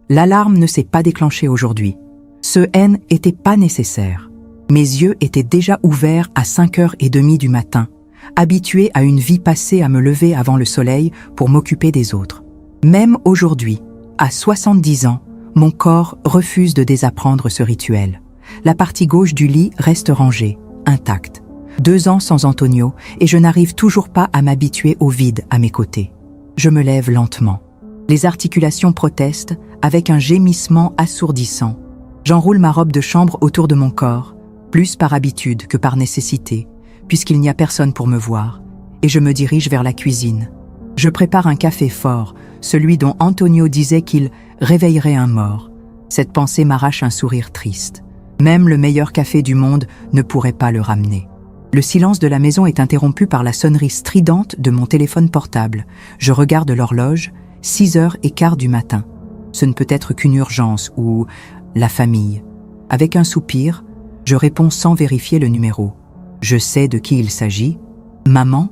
L'alarme ne s'est pas déclenchée aujourd'hui. Ce N n'était pas nécessaire. Mes yeux étaient déjà ouverts à 5h30 du matin, habitués à une vie passée à me lever avant le soleil pour m'occuper des autres. Même aujourd'hui, à 70 ans, mon corps refuse de désapprendre ce rituel. La partie gauche du lit reste rangée, intacte. 2 ans sans Antonio et je n'arrive toujours pas à m'habituer au vide à mes côtés. Je me lève lentement. Les articulations protestent avec un gémissement assourdissant. J'enroule ma robe de chambre autour de mon corps, plus par habitude que par nécessité, puisqu'il n'y a personne pour me voir, et je me dirige vers la cuisine. Je prépare un café fort, celui dont Antonio disait qu'il réveillerait un mort. Cette pensée m'arrache un sourire triste. Même le meilleur café du monde ne pourrait pas le ramener. Le silence de la maison est interrompu par la sonnerie stridente de mon téléphone portable. Je regarde l'horloge, 6h15 du matin. Ce ne peut être qu'une urgence ou la famille. Avec un soupir, je réponds sans vérifier le numéro. Je sais de qui il s'agit. Maman,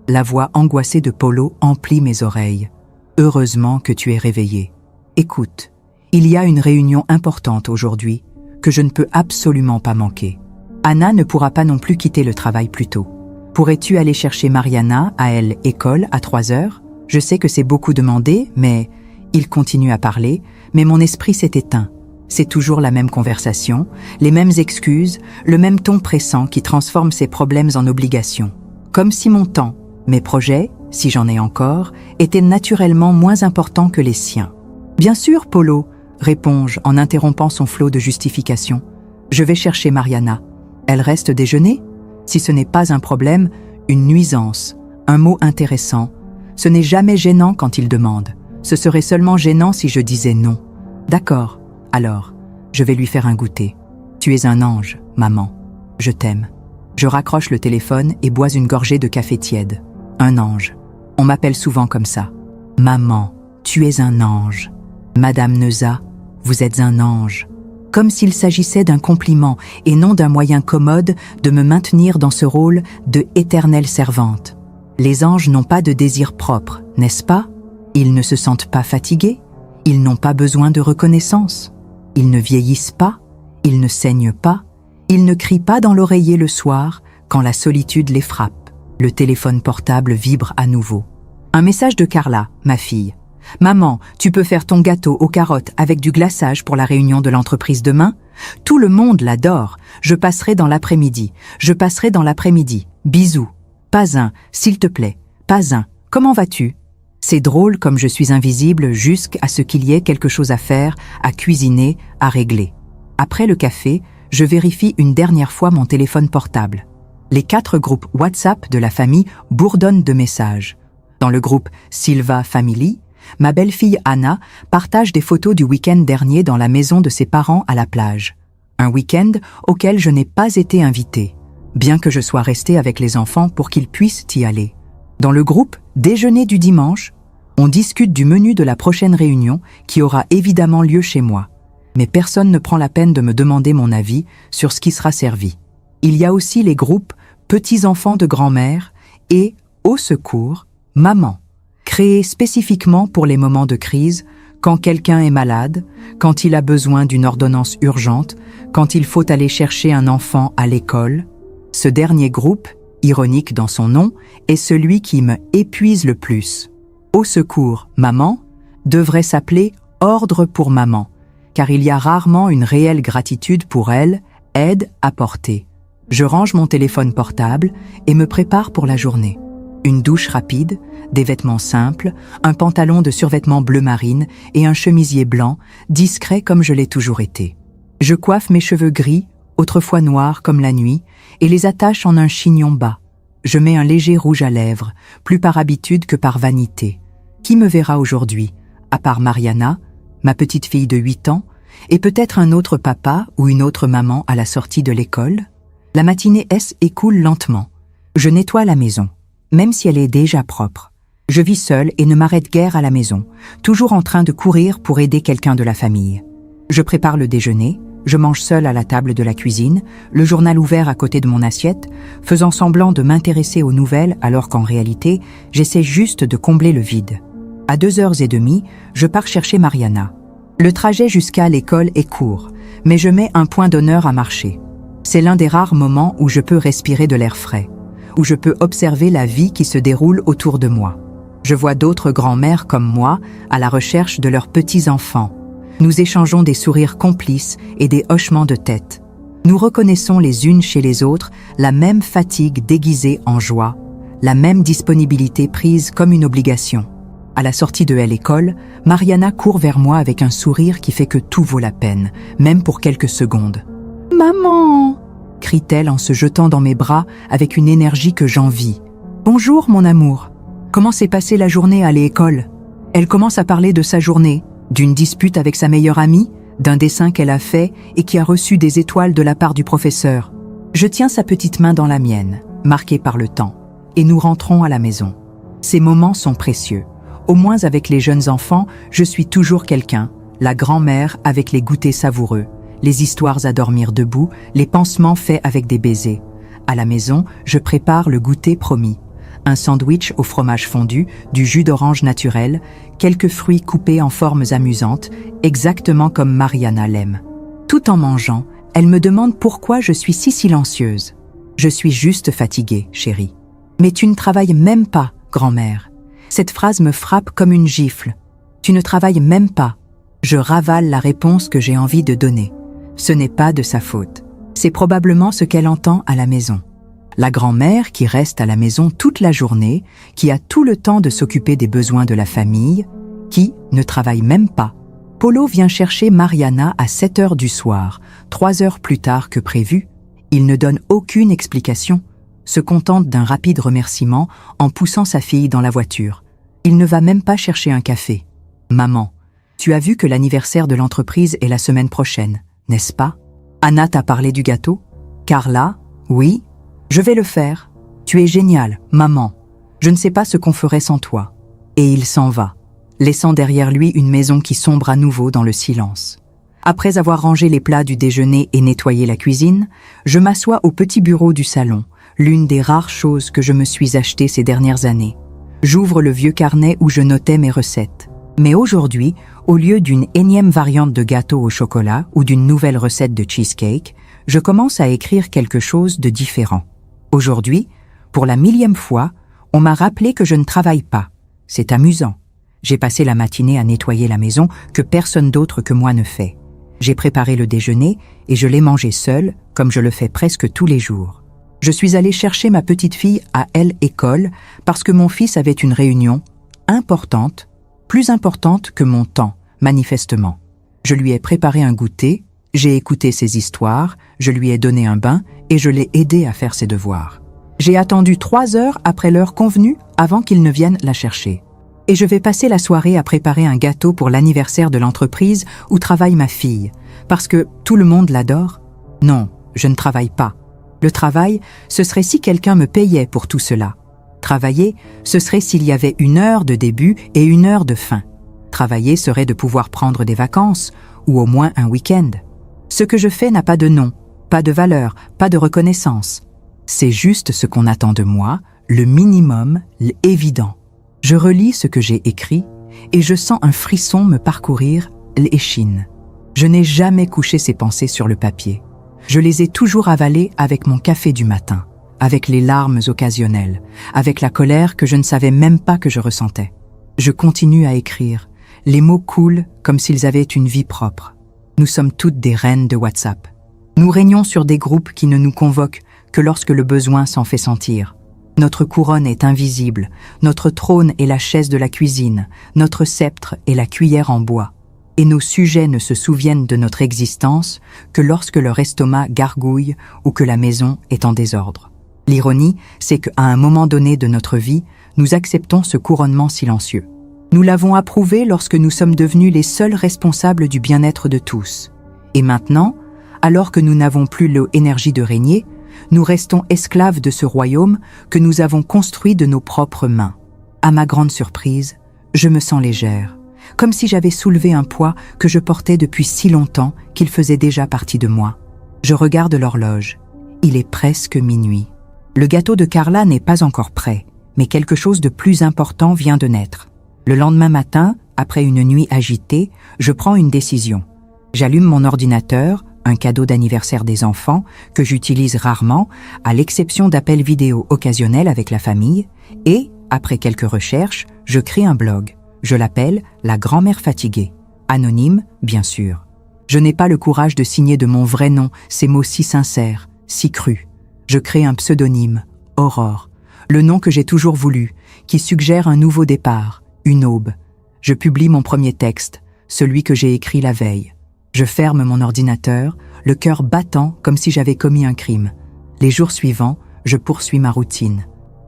la voix angoissée de Polo emplit mes oreilles. Heureusement que tu es réveillée. Écoute, il y a une réunion importante aujourd'hui que je ne peux absolument pas manquer. Anna ne pourra pas non plus quitter le travail plus tôt. Pourrais-tu aller chercher Mariana à elle école à 3h? Je sais que c'est beaucoup demandé, mais... Il continue à parler, mais mon esprit s'est éteint. C'est toujours la même conversation, les mêmes excuses, le même ton pressant qui transforme ses problèmes en obligations. Comme si mon temps, mes projets, si j'en ai encore, étaient naturellement moins importants que les siens. « Bien sûr, Polo !» réponds-je en interrompant son flot de justifications. « Je vais chercher Mariana. Elle reste déjeuner ? Si ce n'est pas un problème, une nuisance, un mot intéressant. Ce n'est jamais gênant quand il demande. Ce serait seulement gênant si je disais non. D'accord, alors, je vais lui faire un goûter. Tu es un ange, maman. Je t'aime. Je raccroche le téléphone et bois une gorgée de café tiède. Un ange. On m'appelle souvent comme ça. Maman, tu es un ange. Madame Neuza, vous êtes un ange. Comme s'il s'agissait d'un compliment et non d'un moyen commode de me maintenir dans ce rôle de éternelle servante. Les anges n'ont pas de désir propre, n'est-ce pas ? Ils ne se sentent pas fatigués, ils n'ont pas besoin de reconnaissance, ils ne vieillissent pas, ils ne saignent pas, ils ne crient pas dans l'oreiller le soir quand la solitude les frappe. Le téléphone portable vibre à nouveau. Un message de Carla, ma fille. « Maman, tu peux faire ton gâteau aux carottes avec du glaçage pour la réunion de l'entreprise demain ? Tout le monde l'adore. Je passerai dans l'après-midi. Bisous. Pas un, s'il te plaît. Pas un. Comment vas-tu ? » C'est drôle comme je suis invisible jusqu'à ce qu'il y ait quelque chose à faire, à cuisiner, à régler. Après le café, je vérifie une dernière fois mon téléphone portable. Les 4 groupes WhatsApp de la famille bourdonnent de messages. Dans le groupe Silva Family, ma belle-fille Anna partage des photos du week-end dernier dans la maison de ses parents à la plage. Un week-end auquel je n'ai pas été invitée, bien que je sois restée avec les enfants pour qu'ils puissent y aller. Dans le groupe Déjeuner du dimanche, on discute du menu de la prochaine réunion qui aura évidemment lieu chez moi. Mais personne ne prend la peine de me demander mon avis sur ce qui sera servi. Il y a aussi les groupes Petits-enfants de grand-mère et Au secours, maman, créés spécifiquement pour les moments de crise, quand quelqu'un est malade, quand il a besoin d'une ordonnance urgente, quand il faut aller chercher un enfant à l'école. Ce dernier groupe, ironique dans son nom, est celui qui me épuise le plus. Au secours, maman devrait s'appeler Ordre pour maman, car il y a rarement une réelle gratitude pour elle, aide apportée. Je range mon téléphone portable et me prépare pour la journée. Une douche rapide, des vêtements simples, un pantalon de survêtement bleu marine et un chemisier blanc, discret comme je l'ai toujours été. Je coiffe mes cheveux gris, autrefois noirs comme la nuit, et les attache en un chignon bas. Je mets un léger rouge à lèvres, plus par habitude que par vanité. Qui me verra aujourd'hui, à part Mariana, ma petite fille de 8 ans, et peut-être un autre papa ou une autre maman à la sortie de l'école? La matinée s'écoule lentement. Je nettoie la maison, même si elle est déjà propre. Je vis seule et ne m'arrête guère à la maison, toujours en train de courir pour aider quelqu'un de la famille. Je prépare le déjeuner, je mange seule à la table de la cuisine, le journal ouvert à côté de mon assiette, faisant semblant de m'intéresser aux nouvelles alors qu'en réalité, j'essaie juste de combler le vide. À 2h30, je pars chercher Mariana. Le trajet jusqu'à l'école est court, mais je mets un point d'honneur à marcher. C'est l'un des rares moments où je peux respirer de l'air frais, où je peux observer la vie qui se déroule autour de moi. Je vois d'autres grands-mères comme moi à la recherche de leurs petits-enfants. Nous échangeons des sourires complices et des hochements de tête. Nous reconnaissons les unes chez les autres la même fatigue déguisée en joie, la même disponibilité prise comme une obligation. À la sortie de l'école, Mariana court vers moi avec un sourire qui fait que tout vaut la peine, même pour quelques secondes. « Maman !» crie-t-elle en se jetant dans mes bras avec une énergie que j'envie. « Bonjour mon amour. Comment s'est passée la journée à l'école ?» Elle commence à parler de sa journée, d'une dispute avec sa meilleure amie, d'un dessin qu'elle a fait et qui a reçu des étoiles de la part du professeur. Je tiens sa petite main dans la mienne, marquée par le temps, et nous rentrons à la maison. Ces moments sont précieux. Au moins avec les jeunes enfants, je suis toujours quelqu'un, la grand-mère avec les goûters savoureux, les histoires à dormir debout, les pansements faits avec des baisers. À la maison, je prépare le goûter promis. Un sandwich au fromage fondu, du jus d'orange naturel, quelques fruits coupés en formes amusantes, exactement comme Mariana l'aime. Tout en mangeant, elle me demande pourquoi je suis si silencieuse. Je suis juste fatiguée, chérie. Mais tu ne travailles même pas, grand-mère. Cette phrase me frappe comme une gifle. Tu ne travailles même pas. Je ravale la réponse que j'ai envie de donner. Ce n'est pas de sa faute. C'est probablement ce qu'elle entend à la maison. La grand-mère qui reste à la maison toute la journée, qui a tout le temps de s'occuper des besoins de la famille, qui ne travaille même pas. Polo vient chercher Mariana à 7 heures du soir, 3 heures plus tard que prévu. Il ne donne aucune explication, se contente d'un rapide remerciement en poussant sa fille dans la voiture. Il ne va même pas chercher un café. « Maman, tu as vu que l'anniversaire de l'entreprise est la semaine prochaine, n'est-ce pas ? Anna t'a parlé du gâteau ? Carla ? Oui ? Je vais le faire. Tu es géniale, maman. Je ne sais pas ce qu'on ferait sans toi. » Et il s'en va, laissant derrière lui une maison qui sombre à nouveau dans le silence. Après avoir rangé les plats du déjeuner et nettoyé la cuisine, je m'assois au petit bureau du salon, l'une des rares choses que je me suis achetées ces dernières années. J'ouvre le vieux carnet où je notais mes recettes. Mais aujourd'hui, au lieu d'une énième variante de gâteau au chocolat ou d'une nouvelle recette de cheesecake, je commence à écrire quelque chose de différent. Aujourd'hui, pour la 1000e fois, on m'a rappelé que je ne travaille pas. C'est amusant. J'ai passé la matinée à nettoyer la maison que personne d'autre que moi ne fait. J'ai préparé le déjeuner et je l'ai mangé seule, comme je le fais presque tous les jours. Je suis allée chercher ma petite fille à l'école parce que mon fils avait une réunion importante, plus importante que mon temps, manifestement. Je lui ai préparé un goûter, j'ai écouté ses histoires, je lui ai donné un bain et je l'ai aidé à faire ses devoirs. J'ai attendu 3 heures après l'heure convenue avant qu'il ne vienne la chercher. Et je vais passer la soirée à préparer un gâteau pour l'anniversaire de l'entreprise où travaille ma fille, parce que tout le monde l'adore. Non, je ne travaille pas. Le travail, ce serait si quelqu'un me payait pour tout cela. Travailler, ce serait s'il y avait 1 heure de début et 1 heure de fin. Travailler serait de pouvoir prendre des vacances, ou au moins un week-end. Ce que je fais n'a pas de nom, pas de valeur, pas de reconnaissance. C'est juste ce qu'on attend de moi, le minimum, l'évident. Je relis ce que j'ai écrit et je sens un frisson me parcourir l'échine. Je n'ai jamais couché ces pensées sur le papier. Je les ai toujours avalées avec mon café du matin, avec les larmes occasionnelles, avec la colère que je ne savais même pas que je ressentais. Je continue à écrire. Les mots coulent comme s'ils avaient une vie propre. Nous sommes toutes des reines de WhatsApp. Nous régnons sur des groupes qui ne nous convoquent que lorsque le besoin s'en fait sentir. Notre couronne est invisible, notre trône est la chaise de la cuisine, notre sceptre est la cuillère en bois. Et nos sujets ne se souviennent de notre existence que lorsque leur estomac gargouille ou que la maison est en désordre. L'ironie, c'est qu'à un moment donné de notre vie, nous acceptons ce couronnement silencieux. Nous l'avons approuvé lorsque nous sommes devenus les seuls responsables du bien-être de tous. Et maintenant, alors que nous n'avons plus l'énergie de régner, nous restons esclaves de ce royaume que nous avons construit de nos propres mains. À ma grande surprise, je me sens légère, comme si j'avais soulevé un poids que je portais depuis si longtemps qu'il faisait déjà partie de moi. Je regarde l'horloge. Il est presque minuit. Le gâteau de Carla n'est pas encore prêt, mais quelque chose de plus important vient de naître. Le lendemain matin, après une nuit agitée, je prends une décision. J'allume mon ordinateur, un cadeau d'anniversaire des enfants, que j'utilise rarement, à l'exception d'appels vidéo occasionnels avec la famille, et, après quelques recherches, je crée un blog. Je l'appelle « La grand-mère fatiguée ». Anonyme, bien sûr. Je n'ai pas le courage de signer de mon vrai nom ces mots si sincères, si crus. Je crée un pseudonyme, Aurore, le nom que j'ai toujours voulu, qui suggère un nouveau départ, une aube. Je publie mon premier texte, celui que j'ai écrit la veille. Je ferme mon ordinateur, le cœur battant comme si j'avais commis un crime. Les jours suivants, je poursuis ma routine.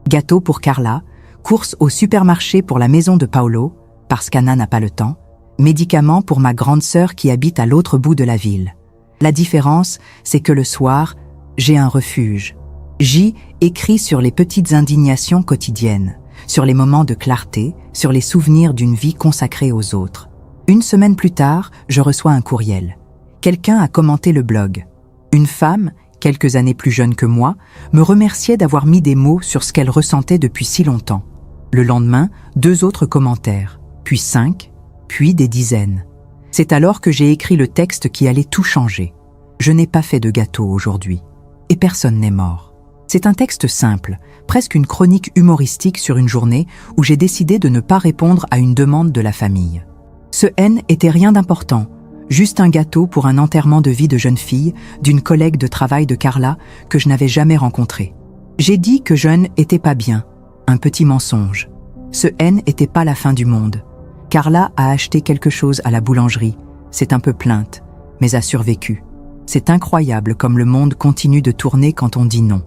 Gâteau pour Carla, course au supermarché pour la maison de Paolo, parce qu'Anna n'a pas le temps, médicaments pour ma grande sœur qui habite à l'autre bout de la ville. La différence, c'est que le soir, j'ai un refuge. J'y écris sur les petites indignations quotidiennes, sur les moments de clarté, sur les souvenirs d'une vie consacrée aux autres. Une semaine plus tard, je reçois un courriel. Quelqu'un a commenté le blog. Une femme, quelques années plus jeune que moi, me remerciait d'avoir mis des mots sur ce qu'elle ressentait depuis si longtemps. Le lendemain, 2 autres commentaires, puis 5, puis des dizaines. C'est alors que j'ai écrit le texte qui allait tout changer. Je n'ai pas fait de gâteau aujourd'hui. Et personne n'est mort. C'est un texte simple, presque une chronique humoristique sur une journée où j'ai décidé de ne pas répondre à une demande de la famille. Ce N était rien d'important, juste un gâteau pour un enterrement de vie de jeune fille d'une collègue de travail de Carla que je n'avais jamais rencontrée. J'ai dit que je n'étais pas bien, un petit mensonge. Ce N n'était pas la fin du monde. Carla a acheté quelque chose à la boulangerie, c'est un peu plainte, mais a survécu. C'est incroyable comme le monde continue de tourner quand on dit non.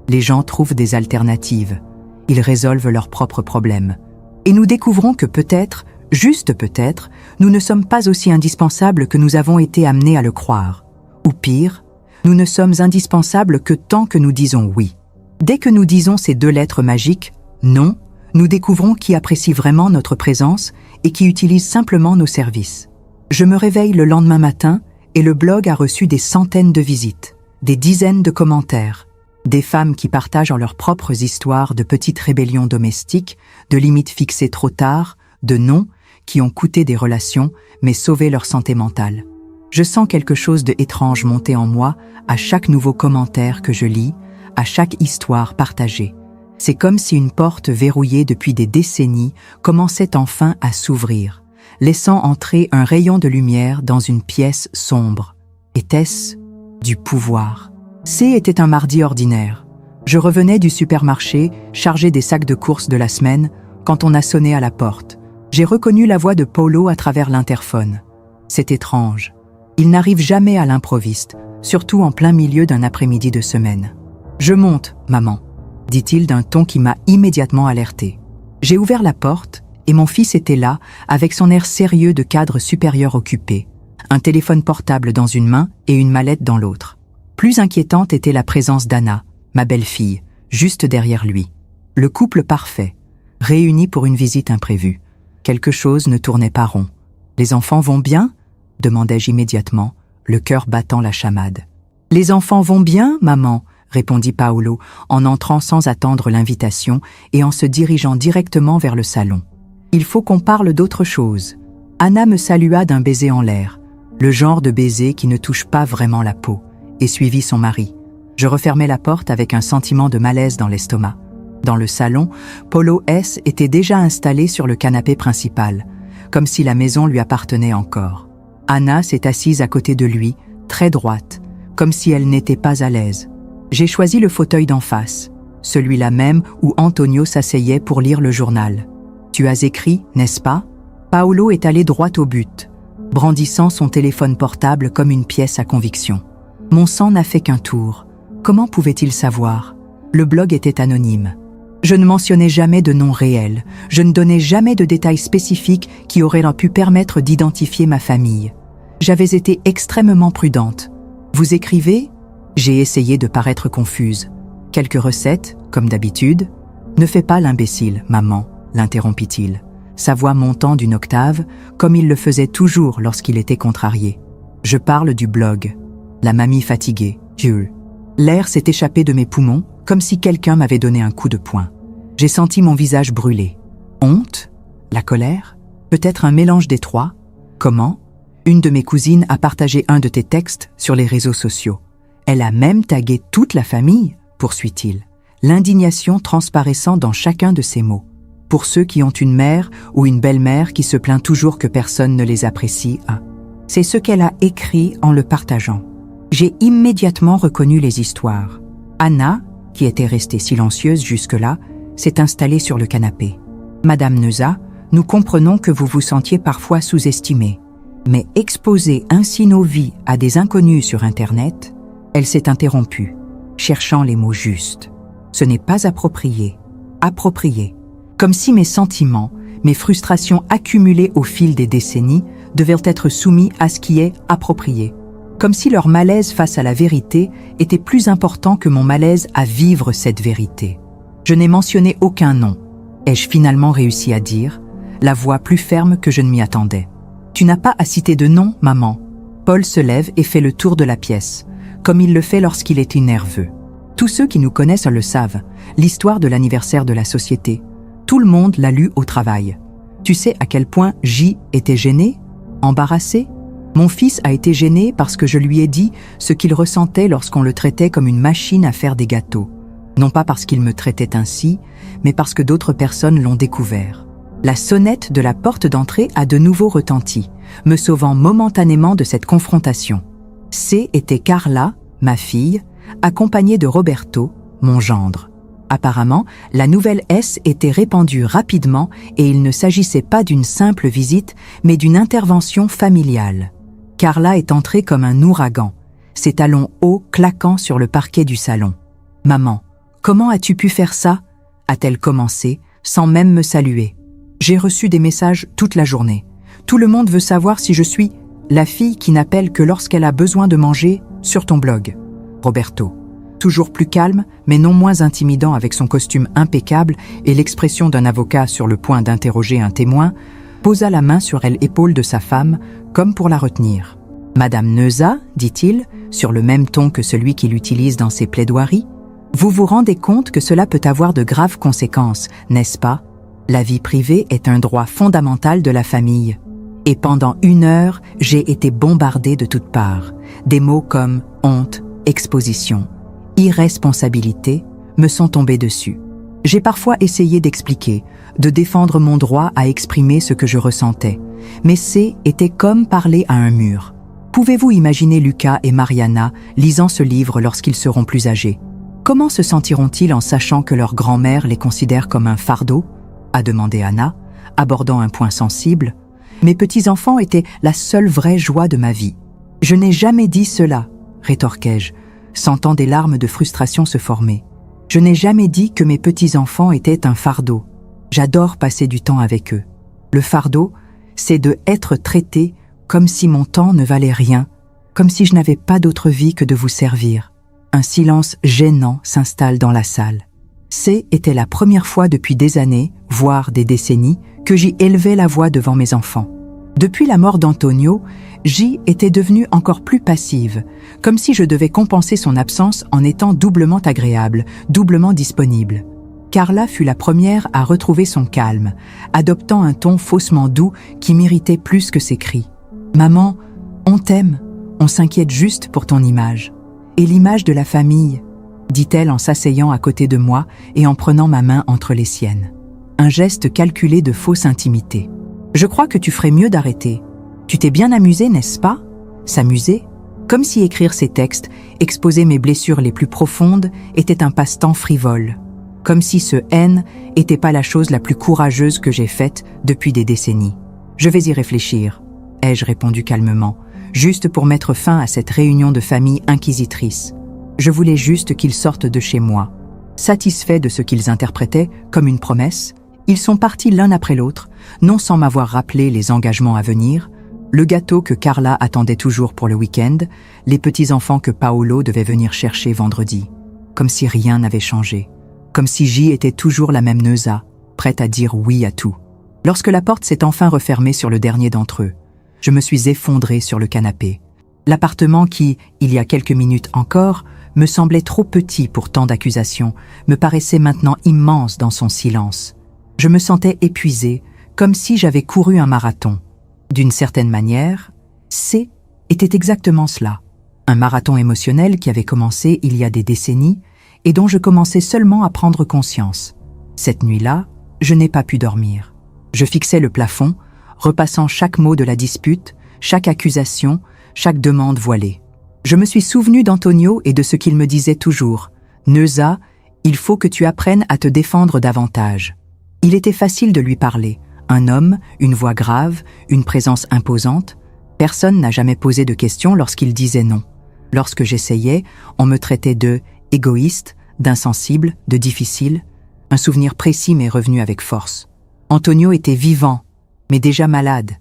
Les gens trouvent des alternatives. Ils résolvent leurs propres problèmes. Et nous découvrons que peut-être, juste peut-être, nous ne sommes pas aussi indispensables que nous avons été amenés à le croire. Ou pire, nous ne sommes indispensables que tant que nous disons oui. Dès que nous disons ces 2 lettres magiques, non, nous découvrons qui apprécie vraiment notre présence et qui utilise simplement nos services. Je me réveille le lendemain matin et le blog a reçu des centaines de visites, des dizaines de commentaires, des femmes qui partagent en leurs propres histoires de petites rébellions domestiques, de limites fixées trop tard, de non qui ont coûté des relations mais sauvé leur santé mentale. Je sens quelque chose d'étrange monter en moi à chaque nouveau commentaire que je lis, à chaque histoire partagée. C'est comme si une porte verrouillée depuis des décennies commençait enfin à s'ouvrir, laissant entrer un rayon de lumière dans une pièce sombre. Était-ce du pouvoir? Était un mardi ordinaire. Je revenais du supermarché, chargé des sacs de courses de la semaine, quand on a sonné à la porte. J'ai reconnu la voix de Paolo à travers l'interphone. C'est étrange. Il n'arrive jamais à l'improviste, surtout en plein milieu d'un après-midi de semaine. « Je monte, maman », dit-il d'un ton qui m'a immédiatement alerté. J'ai ouvert la porte et mon fils était là, avec son air sérieux de cadre supérieur occupé, un téléphone portable dans une main et une mallette dans l'autre. Plus inquiétante était la présence d'Anna, ma belle-fille, juste derrière lui. Le couple parfait, réuni pour une visite imprévue. Quelque chose ne tournait pas rond. « Les enfants vont bien ?» demandai-je immédiatement, le cœur battant la chamade. « Les enfants vont bien, maman ?» répondit Paolo, en entrant sans attendre l'invitation et en se dirigeant directement vers le salon. « Il faut qu'on parle d'autre chose. » Anna me salua d'un baiser en l'air, le genre de baiser qui ne touche pas vraiment la peau, et suivit son mari. Je refermai la porte avec un sentiment de malaise dans l'estomac. Dans le salon, Paolo S. était déjà installé sur le canapé principal, comme si la maison lui appartenait encore. Anna s'est assise à côté de lui, très droite, comme si elle n'était pas à l'aise. J'ai choisi le fauteuil d'en face, celui-là même où Antonio s'asseyait pour lire le journal. « Tu as écrit, n'est-ce pas ?» Paolo est allé droit au but, brandissant son téléphone portable comme une pièce à conviction. Mon sang n'a fait qu'un tour. Comment pouvait-il savoir? Le blog était anonyme. Je ne mentionnais jamais de nom réel. Je ne donnais jamais de détails spécifiques qui auraient pu permettre d'identifier ma famille. J'avais été extrêmement prudente. Vous écrivez? J'ai essayé de paraître confuse. Quelques recettes, comme d'habitude. Ne fais pas l'imbécile, maman, l'interrompit-il, sa voix montant d'une octave, comme il le faisait toujours lorsqu'il était contrarié. Je parle du blog. La mamie fatiguée, Jules. L'air s'est échappé de mes poumons, comme si quelqu'un m'avait donné un coup de poing. J'ai senti mon visage brûler. Honte? La colère? Peut-être un mélange des trois? Comment? Une de mes cousines a partagé un de tes textes sur les réseaux sociaux. Elle a même tagué toute la famille, poursuit-il, l'indignation transparaissant dans chacun de ses mots. Pour ceux qui ont une mère ou une belle-mère qui se plaint toujours que personne ne les apprécie, c'est ce qu'elle a écrit en le partageant. J'ai immédiatement reconnu les histoires. Anna, qui était restée silencieuse jusque-là, s'est installée sur le canapé. Madame Neuza, nous comprenons que vous vous sentiez parfois sous-estimée. Mais exposer ainsi nos vies à des inconnus sur Internet, elle s'est interrompue, cherchant les mots justes. Ce n'est pas approprié. Approprié. Comme si mes sentiments, mes frustrations accumulées au fil des décennies devaient être soumis à ce qui est approprié. Comme si leur malaise face à la vérité était plus important que mon malaise à vivre cette vérité. Je n'ai mentionné aucun nom. Ai-je finalement réussi à dire, la voix plus ferme que je ne m'y attendais. Tu n'as pas à citer de nom, maman. Paul se lève et fait le tour de la pièce, comme il le fait lorsqu'il est nerveux. Tous ceux qui nous connaissent le savent, l'histoire de l'anniversaire de la société. Tout le monde l'a lu au travail. Tu sais à quel point J était gêné, embarrassé? Mon fils a été gêné parce que je lui ai dit ce qu'il ressentait lorsqu'on le traitait comme une machine à faire des gâteaux. Non pas parce qu'il me traitait ainsi, mais parce que d'autres personnes l'ont découvert. La sonnette de la porte d'entrée a de nouveau retenti, me sauvant momentanément de cette confrontation. C était Carla, ma fille, accompagnée de Roberto, mon gendre. Apparemment, la nouvelle S était répandue rapidement et il ne s'agissait pas d'une simple visite, mais d'une intervention familiale. Carla est entrée comme un ouragan, ses talons hauts claquant sur le parquet du salon. « Maman, comment as-tu pu faire ça ?» a-t-elle commencé, sans même me saluer. J'ai reçu des messages toute la journée. Tout le monde veut savoir si je suis la fille qui n'appelle que lorsqu'elle a besoin de manger sur ton blog. Roberto, toujours plus calme, mais non moins intimidant avec son costume impeccable et l'expression d'un avocat sur le point d'interroger un témoin, posa la main sur l'épaule de sa femme, comme pour la retenir. « Madame Neuza, dit-il, sur le même ton que celui qu'il utilise dans ses plaidoiries, vous vous rendez compte que cela peut avoir de graves conséquences, n'est-ce pas? La vie privée est un droit fondamental de la famille. Et pendant 1 heure, j'ai été bombardée de toutes parts. Des mots comme honte, exposition, irresponsabilité me sont tombés dessus. J'ai parfois essayé d'expliquer, de défendre mon droit à exprimer ce que je ressentais, mais était comme parler à un mur. Pouvez-vous imaginer Lucas et Mariana lisant ce livre lorsqu'ils seront plus âgés? Comment se sentiront-ils en sachant que leur grand-mère les considère comme un fardeau? A demandé Anna, abordant un point sensible. Mes petits-enfants étaient la seule vraie joie de ma vie. Je n'ai jamais dit cela, rétorquai-je, sentant des larmes de frustration se former. Je n'ai jamais dit que mes petits-enfants étaient un fardeau. J'adore passer du temps avec eux. Le fardeau, c'est de être traité comme si mon temps ne valait rien, comme si je n'avais pas d'autre vie que de vous servir. Un silence gênant s'installe dans la salle. Était la première fois depuis des années, voire des décennies, que j'y élevais la voix devant mes enfants. Depuis la mort d'Antonio, J était devenue encore plus passive, comme si je devais compenser son absence en étant doublement agréable, doublement disponible. Carla fut la première à retrouver son calme, adoptant un ton faussement doux qui m'irritait plus que ses cris. « Maman, on t'aime, on s'inquiète juste pour ton image. Et l'image de la famille ?» dit-elle en s'asseyant à côté de moi et en prenant ma main entre les siennes. Un geste calculé de fausse intimité. « Je crois que tu ferais mieux d'arrêter. Tu t'es bien amusé, n'est-ce pas ?» S'amuser? Comme si écrire ces textes, exposer mes blessures les plus profondes, était un passe-temps frivole. Comme si ce N n'était pas la chose la plus courageuse que j'ai faite depuis des décennies. « Je vais y réfléchir », ai-je répondu calmement, juste pour mettre fin à cette réunion de famille inquisitrice. Je voulais juste qu'ils sortent de chez moi. Satisfaits de ce qu'ils interprétaient comme une promesse, ils sont partis l'un après l'autre, non sans m'avoir rappelé les engagements à venir, le gâteau que Carla attendait toujours pour le week-end, les petits-enfants que Paolo devait venir chercher vendredi. Comme si rien n'avait changé. Comme si J était toujours la même Neuza, prête à dire oui à tout. Lorsque la porte s'est enfin refermée sur le dernier d'entre eux, je me suis effondrée sur le canapé. L'appartement qui, il y a quelques minutes encore, me semblait trop petit pour tant d'accusations, me paraissait maintenant immense dans son silence. Je me sentais épuisée, comme si j'avais couru un marathon. D'une certaine manière, C était exactement cela. Un marathon émotionnel qui avait commencé il y a des décennies et dont je commençais seulement à prendre conscience. Cette nuit-là, je n'ai pas pu dormir. Je fixais le plafond, repassant chaque mot de la dispute, chaque accusation, chaque demande voilée. Je me suis souvenu d'Antonio et de ce qu'il me disait toujours. « Neuza, il faut que tu apprennes à te défendre davantage. » Il était facile de lui parler. Un homme, une voix grave, une présence imposante. Personne n'a jamais posé de questions lorsqu'il disait non. Lorsque j'essayais, on me traitait de égoïste, d'insensible, de difficile. Un souvenir précis m'est revenu avec force. Antonio était vivant, mais déjà malade.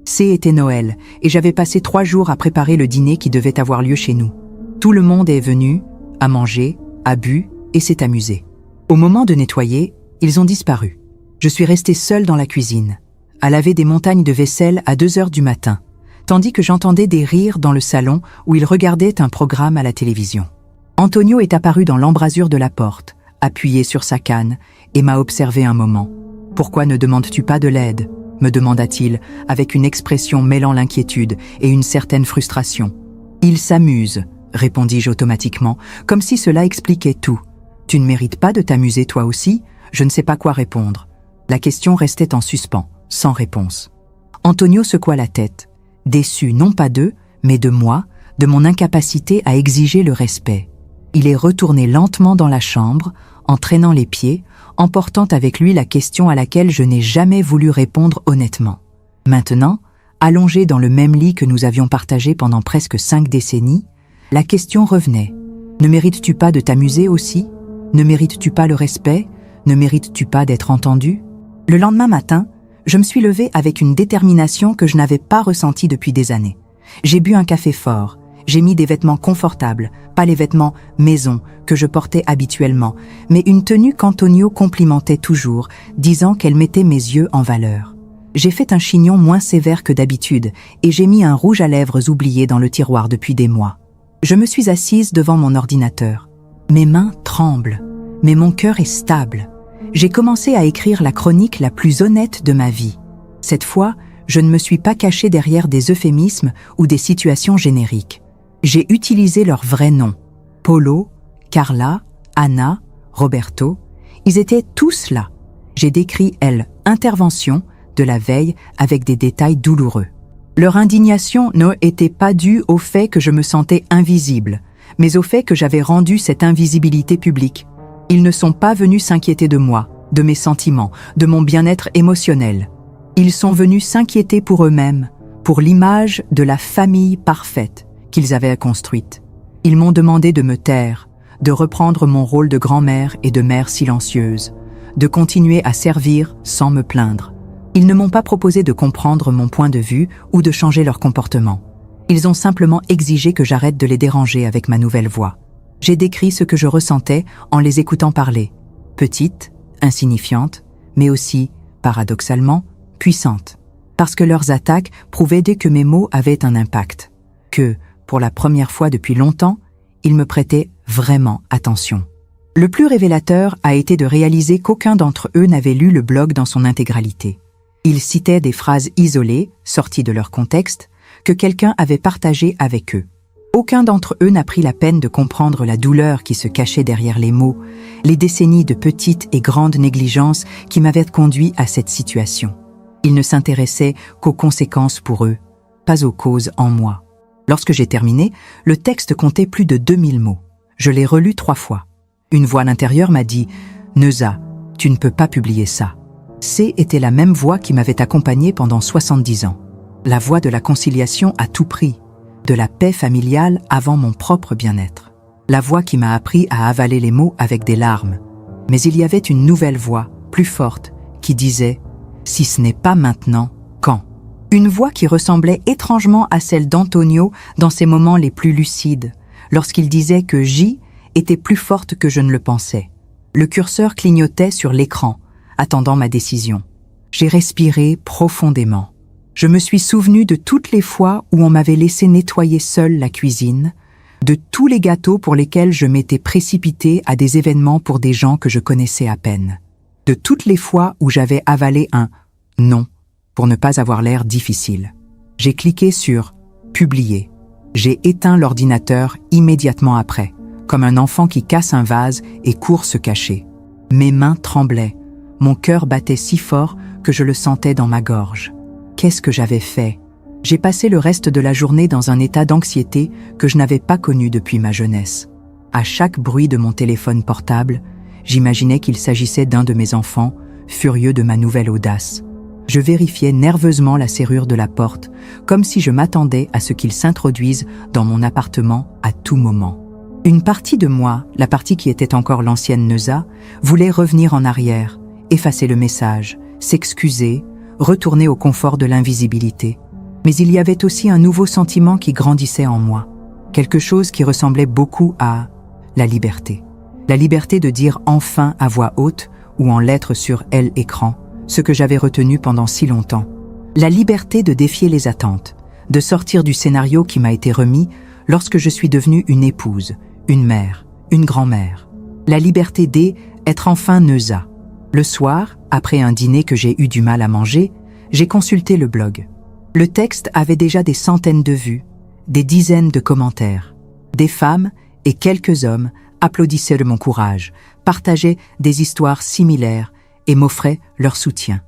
C'était Noël, et j'avais passé 3 jours à préparer le dîner qui devait avoir lieu chez nous. Tout le monde est venu, a mangé, a bu et s'est amusé. Au moment de nettoyer, ils ont disparu. Je suis restée seule dans la cuisine, à laver des montagnes de vaisselle à 2 heures du matin, tandis que j'entendais des rires dans le salon où ils regardaient un programme à la télévision. Antonio est apparu dans l'embrasure de la porte, appuyé sur sa canne, et m'a observé un moment. « Pourquoi ne demandes-tu pas de l'aide ?» me demanda-t-il, avec une expression mêlant l'inquiétude et une certaine frustration. « Il s'amuse », répondis-je automatiquement, comme si cela expliquait tout. « Tu ne mérites pas de t'amuser toi aussi ?» Je ne sais pas quoi répondre. La question restait en suspens, sans réponse. Antonio secoua la tête, déçu non pas d'eux, mais de moi, de mon incapacité à exiger le respect. Il est retourné lentement dans la chambre, en traînant les pieds, emportant avec lui la question à laquelle je n'ai jamais voulu répondre honnêtement. Maintenant, allongé dans le même lit que nous avions partagé pendant presque 5 décennies, la question revenait. Ne mérites-tu pas de t'amuser aussi? Ne mérites-tu pas le respect? Ne mérites-tu pas d'être entendu? Le lendemain matin, je me suis levée avec une détermination que je n'avais pas ressentie depuis des années. J'ai bu un café fort, j'ai mis des vêtements confortables, pas les vêtements maison que je portais habituellement, mais une tenue qu'Antonio complimentait toujours, disant qu'elle mettait mes yeux en valeur. J'ai fait un chignon moins sévère que d'habitude et j'ai mis un rouge à lèvres oublié dans le tiroir depuis des mois. Je me suis assise devant mon ordinateur. Mes mains tremblent, mais mon cœur est stable. J'ai commencé à écrire la chronique la plus honnête de ma vie. Cette fois, je ne me suis pas cachée derrière des euphémismes ou des situations génériques. J'ai utilisé leurs vrais noms. Polo, Carla, Anna, Roberto, ils étaient tous là. J'ai décrit intervention de la veille avec des détails douloureux. Leur indignation n'était pas due au fait que je me sentais invisible, mais au fait que j'avais rendu cette invisibilité publique. Ils ne sont pas venus s'inquiéter de moi, de mes sentiments, de mon bien-être émotionnel. Ils sont venus s'inquiéter pour eux-mêmes, pour l'image de la famille parfaite qu'ils avaient construite. Ils m'ont demandé de me taire, de reprendre mon rôle de grand-mère et de mère silencieuse, de continuer à servir sans me plaindre. Ils ne m'ont pas proposé de comprendre mon point de vue ou de changer leur comportement. Ils ont simplement exigé que j'arrête de les déranger avec ma nouvelle voix. J'ai décrit ce que je ressentais en les écoutant parler. Petite, insignifiante, mais aussi, paradoxalement, puissante. Parce que leurs attaques prouvaient que mes mots avaient un impact. Que, pour la première fois depuis longtemps, ils me prêtaient vraiment attention. Le plus révélateur a été de réaliser qu'aucun d'entre eux n'avait lu le blog dans son intégralité. Ils citaient des phrases isolées, sorties de leur contexte, que quelqu'un avait partagées avec eux. Aucun d'entre eux n'a pris la peine de comprendre la douleur qui se cachait derrière les mots, les décennies de petites et grandes négligences qui m'avaient conduit à cette situation. Ils ne s'intéressaient qu'aux conséquences pour eux, pas aux causes en moi. Lorsque j'ai terminé, le texte comptait plus de 2000 mots. Je l'ai relu 3 fois. Une voix à l'intérieur m'a dit « Neuza, tu ne peux pas publier ça ». Était la même voix qui m'avait accompagnée pendant 70 ans. La voix de la conciliation à tout prix, de la paix familiale avant mon propre bien-être. La voix qui m'a appris à avaler les mots avec des larmes. Mais il y avait une nouvelle voix, plus forte, qui disait « Si ce n'est pas maintenant, quand ?» Une voix qui ressemblait étrangement à celle d'Antonio dans ses moments les plus lucides, lorsqu'il disait que J était plus forte que je ne le pensais. Le curseur clignotait sur l'écran, attendant ma décision. J'ai respiré profondément. Je me suis souvenu de toutes les fois où on m'avait laissé nettoyer seule la cuisine, de tous les gâteaux pour lesquels je m'étais précipitée à des événements pour des gens que je connaissais à peine, de toutes les fois où j'avais avalé un Non, pour ne pas avoir l'air difficile. J'ai cliqué sur « Publier ». J'ai éteint l'ordinateur immédiatement après, comme un enfant qui casse un vase et court se cacher. Mes mains tremblaient, mon cœur battait si fort que je le sentais dans ma gorge. Qu'est-ce que j'avais fait? J'ai passé le reste de la journée dans un état d'anxiété que je n'avais pas connu depuis ma jeunesse. À chaque bruit de mon téléphone portable, j'imaginais qu'il s'agissait d'un de mes enfants, furieux de ma nouvelle audace. Je vérifiais nerveusement la serrure de la porte, comme si je m'attendais à ce qu'il s'introduise dans mon appartement à tout moment. Une partie de moi, la partie qui était encore l'ancienne Neuza, voulait revenir en arrière, effacer le message, s'excuser, retourner au confort de l'invisibilité. Mais il y avait aussi un nouveau sentiment qui grandissait en moi, quelque chose qui ressemblait beaucoup à la liberté. La liberté de dire enfin à voix haute ou en lettres sur l'écran ce que j'avais retenu pendant si longtemps. La liberté de défier les attentes, de sortir du scénario qui m'a été remis lorsque je suis devenue une épouse, une mère, une grand-mère. La liberté d'être enfin Neuza. Le soir, après un dîner que j'ai eu du mal à manger, j'ai consulté le blog. Le texte avait déjà des centaines de vues, des dizaines de commentaires. Des femmes et quelques hommes applaudissaient de mon courage, partageaient des histoires similaires et m'offraient leur soutien.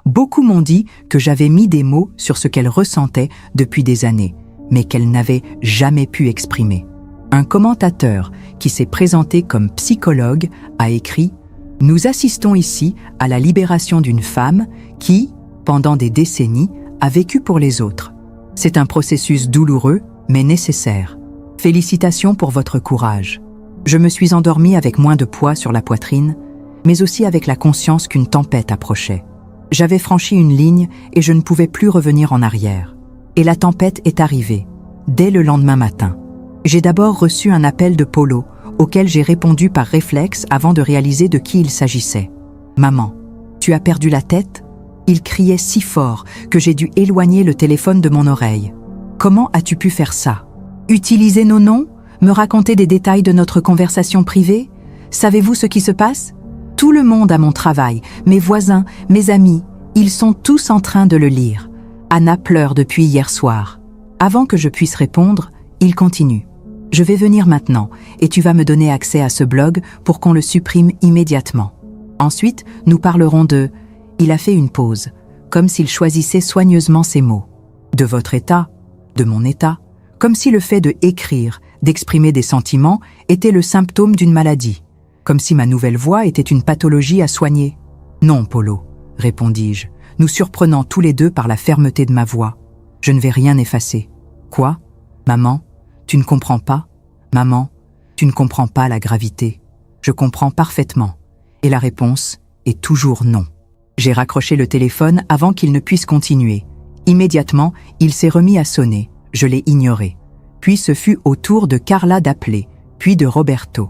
Beaucoup m'ont dit que j'avais mis des mots sur ce qu'elles ressentaient depuis des années, mais qu'elles n'avaient jamais pu exprimer. Un commentateur qui s'est présenté comme psychologue a écrit « Nous assistons ici à la libération d'une femme qui, pendant des décennies, a vécu pour les autres. C'est un processus douloureux, mais nécessaire. Félicitations pour votre courage. » Je me suis endormie avec moins de poids sur la poitrine, mais aussi avec la conscience qu'une tempête approchait. J'avais franchi une ligne et je ne pouvais plus revenir en arrière. Et la tempête est arrivée, dès le lendemain matin. J'ai d'abord reçu un appel de Polo, auquel j'ai répondu par réflexe avant de réaliser de qui il s'agissait. « Maman, tu as perdu la tête ?» Il criait si fort que j'ai dû éloigner le téléphone de mon oreille. « Comment as-tu pu faire ça? Utiliser nos noms? Me raconter des détails de notre conversation privée? Savez-vous ce qui se passe? Tout le monde à mon travail, mes voisins, mes amis, ils sont tous en train de le lire. Anna pleure depuis hier soir. » Avant que je puisse répondre, il continue. « Je vais venir maintenant et tu vas me donner accès à ce blog pour qu'on le supprime immédiatement. Ensuite, nous parlerons de... » Il a fait une pause, comme s'il choisissait soigneusement ses mots. « De votre état, de mon état, comme si le fait de écrire, d'exprimer des sentiments était le symptôme d'une maladie. Comme si ma nouvelle voix était une pathologie à soigner. « Non, Polo, » répondis-je, nous surprenant tous les deux par la fermeté de ma voix. « Je ne vais rien effacer. »« Quoi? Maman, tu ne comprends pas? Maman, tu ne comprends pas la gravité. Je comprends parfaitement. » Et la réponse est toujours non. J'ai raccroché le téléphone avant qu'il ne puisse continuer. Immédiatement, il s'est remis à sonner. Je l'ai ignoré. Puis ce fut au tour de Carla d'appeler, puis de Roberto.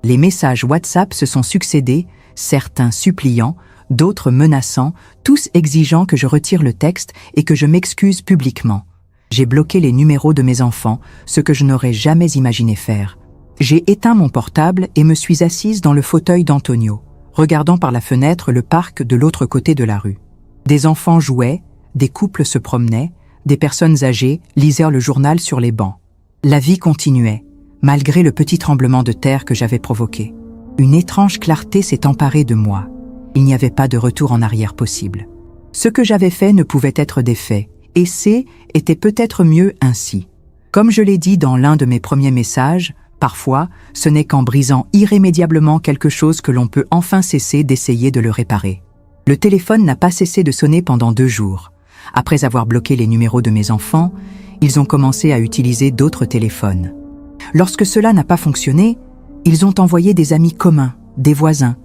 Les messages WhatsApp se sont succédés, certains suppliants, d'autres menaçants, tous exigeant que je retire le texte et que je m'excuse publiquement. J'ai bloqué les numéros de mes enfants, ce que je n'aurais jamais imaginé faire. J'ai éteint mon portable et me suis assise dans le fauteuil d'Antonio, regardant par la fenêtre le parc de l'autre côté de la rue. Des enfants jouaient, des couples se promenaient, des personnes âgées lisaient le journal sur les bancs. La vie continuait, malgré le petit tremblement de terre que j'avais provoqué. Une étrange clarté s'est emparée de moi. Il n'y avait pas de retour en arrière possible. Ce que j'avais fait ne pouvait être défait, et était peut-être mieux ainsi. Comme je l'ai dit dans l'un de mes premiers messages, parfois, ce n'est qu'en brisant irrémédiablement quelque chose que l'on peut enfin cesser d'essayer de le réparer. Le téléphone n'a pas cessé de sonner pendant 2 jours. Après avoir bloqué les numéros de mes enfants, ils ont commencé à utiliser d'autres téléphones. Lorsque cela n'a pas fonctionné, ils ont envoyé des amis communs, des voisins,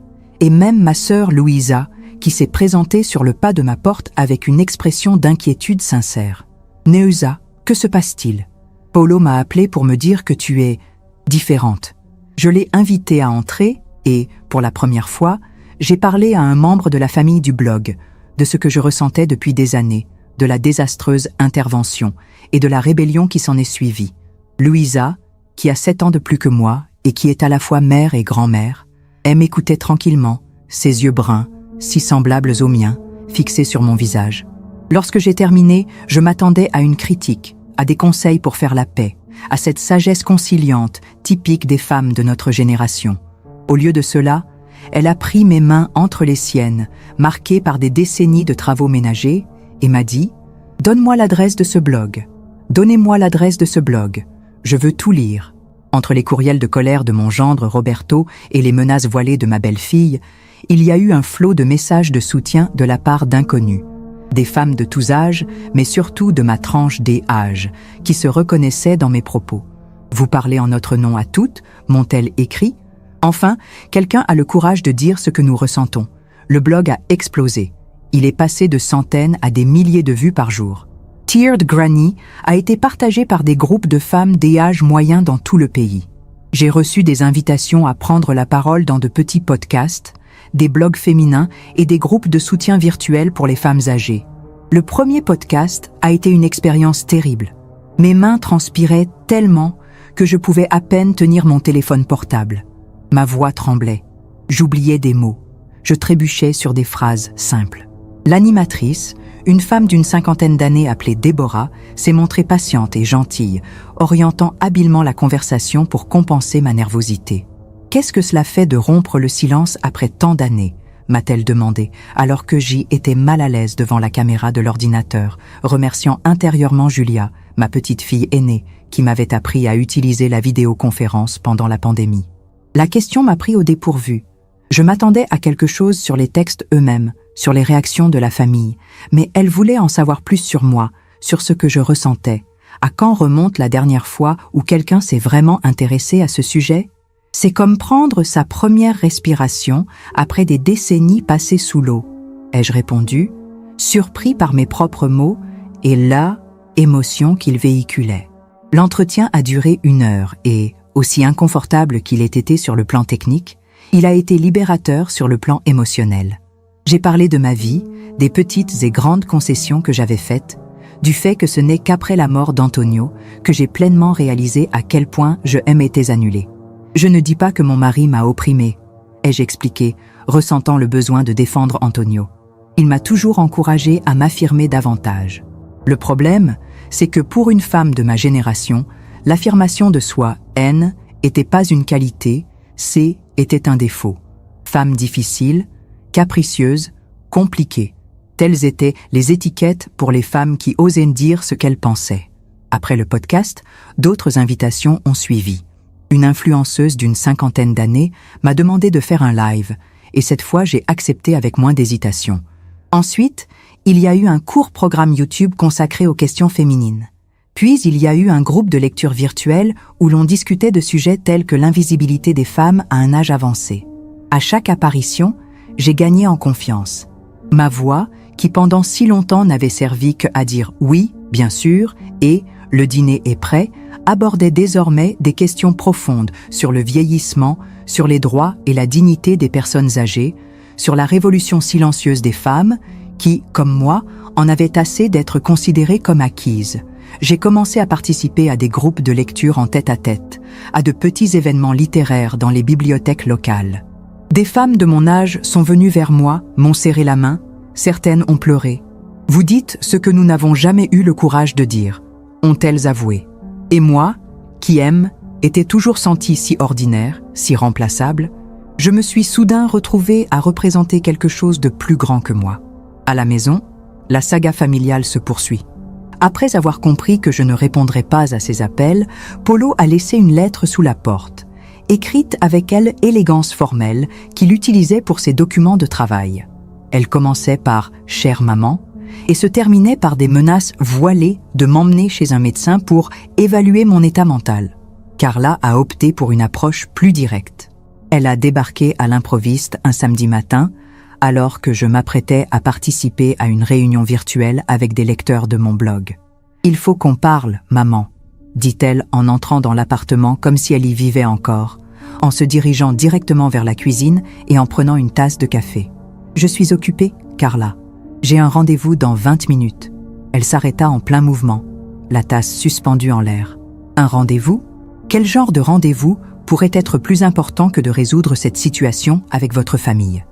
et même ma sœur Louisa, qui s'est présentée sur le pas de ma porte avec une expression d'inquiétude sincère. « Neuza, que se passe-t-il? Polo m'a appelé pour me dire que tu es différente. » Je l'ai invitée à entrer et, pour la première fois, j'ai parlé à un membre de la famille du blog, de ce que je ressentais depuis des années, de la désastreuse intervention et de la rébellion qui s'en est suivie. Louisa, qui a 7 ans de plus que moi et qui est à la fois mère et grand-mère, elle m'écoutait tranquillement, ses yeux bruns, si semblables aux miens, fixé sur mon visage. Lorsque j'ai terminé, je m'attendais à une critique, à des conseils pour faire la paix, à cette sagesse conciliante typique des femmes de notre génération. Au lieu de cela, elle a pris mes mains entre les siennes, marquées par des décennies de travaux ménagers, et m'a dit « Donne-moi l'adresse de ce blog. Donnez-moi l'adresse de ce blog. Je veux tout lire. » Entre les courriels de colère de mon gendre Roberto et les menaces voilées de ma belle-fille, il y a eu un flot de messages de soutien de la part d'inconnus. Des femmes de tous âges, mais surtout de ma tranche des âges, qui se reconnaissaient dans mes propos. « Vous parlez en notre nom à toutes ?» m'ont-elles écrit. Enfin, quelqu'un a le courage de dire ce que nous ressentons. Le blog a explosé. Il est passé de centaines à des milliers de vues par jour. Teared Granny a été partagé par des groupes de femmes des âges moyens dans tout le pays. J'ai reçu des invitations à prendre la parole dans de petits podcasts, des blogs féminins et des groupes de soutien virtuels pour les femmes âgées. Le premier podcast a été une expérience terrible. Mes mains transpiraient tellement que je pouvais à peine tenir mon téléphone portable. Ma voix tremblait. J'oubliais des mots. Je trébuchais sur des phrases simples. L'animatrice, une femme d'une 50aine d'années appelée Déborah, s'est montrée patiente et gentille, orientant habilement la conversation pour compenser ma nervosité. « Qu'est-ce que cela fait de rompre le silence après tant d'années ?» m'a-t-elle demandé, alors que j'y étais mal à l'aise devant la caméra de l'ordinateur, remerciant intérieurement Julia, ma petite fille aînée, qui m'avait appris à utiliser la vidéoconférence pendant la pandémie. La question m'a pris au dépourvu. Je m'attendais à quelque chose sur les textes eux-mêmes, sur les réactions de la famille, mais elle voulait en savoir plus sur moi, sur ce que je ressentais. À quand remonte la dernière fois où quelqu'un s'est vraiment intéressé à ce sujet ? C'est comme prendre sa première respiration après des décennies passées sous l'eau, ai-je répondu, surpris par mes propres mots et la émotion qu'ils véhiculaient. L'entretien a duré 1 heure et, aussi inconfortable qu'il ait été sur le plan technique, il a été libérateur sur le plan émotionnel. J'ai parlé de ma vie, des petites et grandes concessions que j'avais faites, du fait que ce n'est qu'après la mort d'Antonio que j'ai pleinement réalisé à quel point je m'étais annulée. Je ne dis pas que mon mari m'a opprimée, ai-je expliqué, ressentant le besoin de défendre Antonio. Il m'a toujours encouragée à m'affirmer davantage. Le problème, c'est que pour une femme de ma génération, l'affirmation de soi, N, n'était pas une qualité, C était un défaut. Femme difficile, capricieuse, compliquée. Telles étaient les étiquettes pour les femmes qui osaient dire ce qu'elles pensaient. Après le podcast, d'autres invitations ont suivi. Une influenceuse d'une 50aine d'années m'a demandé de faire un live, et cette fois j'ai accepté avec moins d'hésitation. Ensuite, il y a eu un court programme YouTube consacré aux questions féminines. Puis il y a eu un groupe de lecture virtuelle où l'on discutait de sujets tels que l'invisibilité des femmes à un âge avancé. À chaque apparition, j'ai gagné en confiance. Ma voix, qui pendant si longtemps n'avait servi qu'à dire « oui, bien sûr » et « le dîner est prêt », abordait désormais des questions profondes sur le vieillissement, sur les droits et la dignité des personnes âgées, sur la révolution silencieuse des femmes, qui, comme moi, en avaient assez d'être considérées comme acquises. J'ai commencé à participer à des groupes de lecture en tête-à-tête, à de petits événements littéraires dans les bibliothèques locales. Des femmes de mon âge sont venues vers moi, m'ont serré la main, certaines ont pleuré. « Vous dites ce que nous n'avons jamais eu le courage de dire », ont-elles avoué. Et moi, qui aime, était toujours sentie si ordinaire, si remplaçable, je me suis soudain retrouvée à représenter quelque chose de plus grand que moi. À la maison, la saga familiale se poursuit. Après avoir compris que je ne répondrais pas à ses appels, Polo a laissé une lettre sous la porte, écrite avec quelle élégance formelle qu'il utilisait pour ses documents de travail. Elle commençait par « Chère maman » et se terminait par des menaces voilées de m'emmener chez un médecin pour évaluer mon état mental. Carla a opté pour une approche plus directe. Elle a débarqué à l'improviste un samedi matin, alors que je m'apprêtais à participer à une réunion virtuelle avec des lecteurs de mon blog. « Il faut qu'on parle, maman », dit-elle en entrant dans l'appartement comme si elle y vivait encore, en se dirigeant directement vers la cuisine et en prenant une tasse de café. « Je suis occupée, Carla. J'ai un rendez-vous dans 20 minutes. » Elle s'arrêta en plein mouvement, la tasse suspendue en l'air. « Un rendez-vous ? Quel genre de rendez-vous pourrait être plus important que de résoudre cette situation avec votre famille ?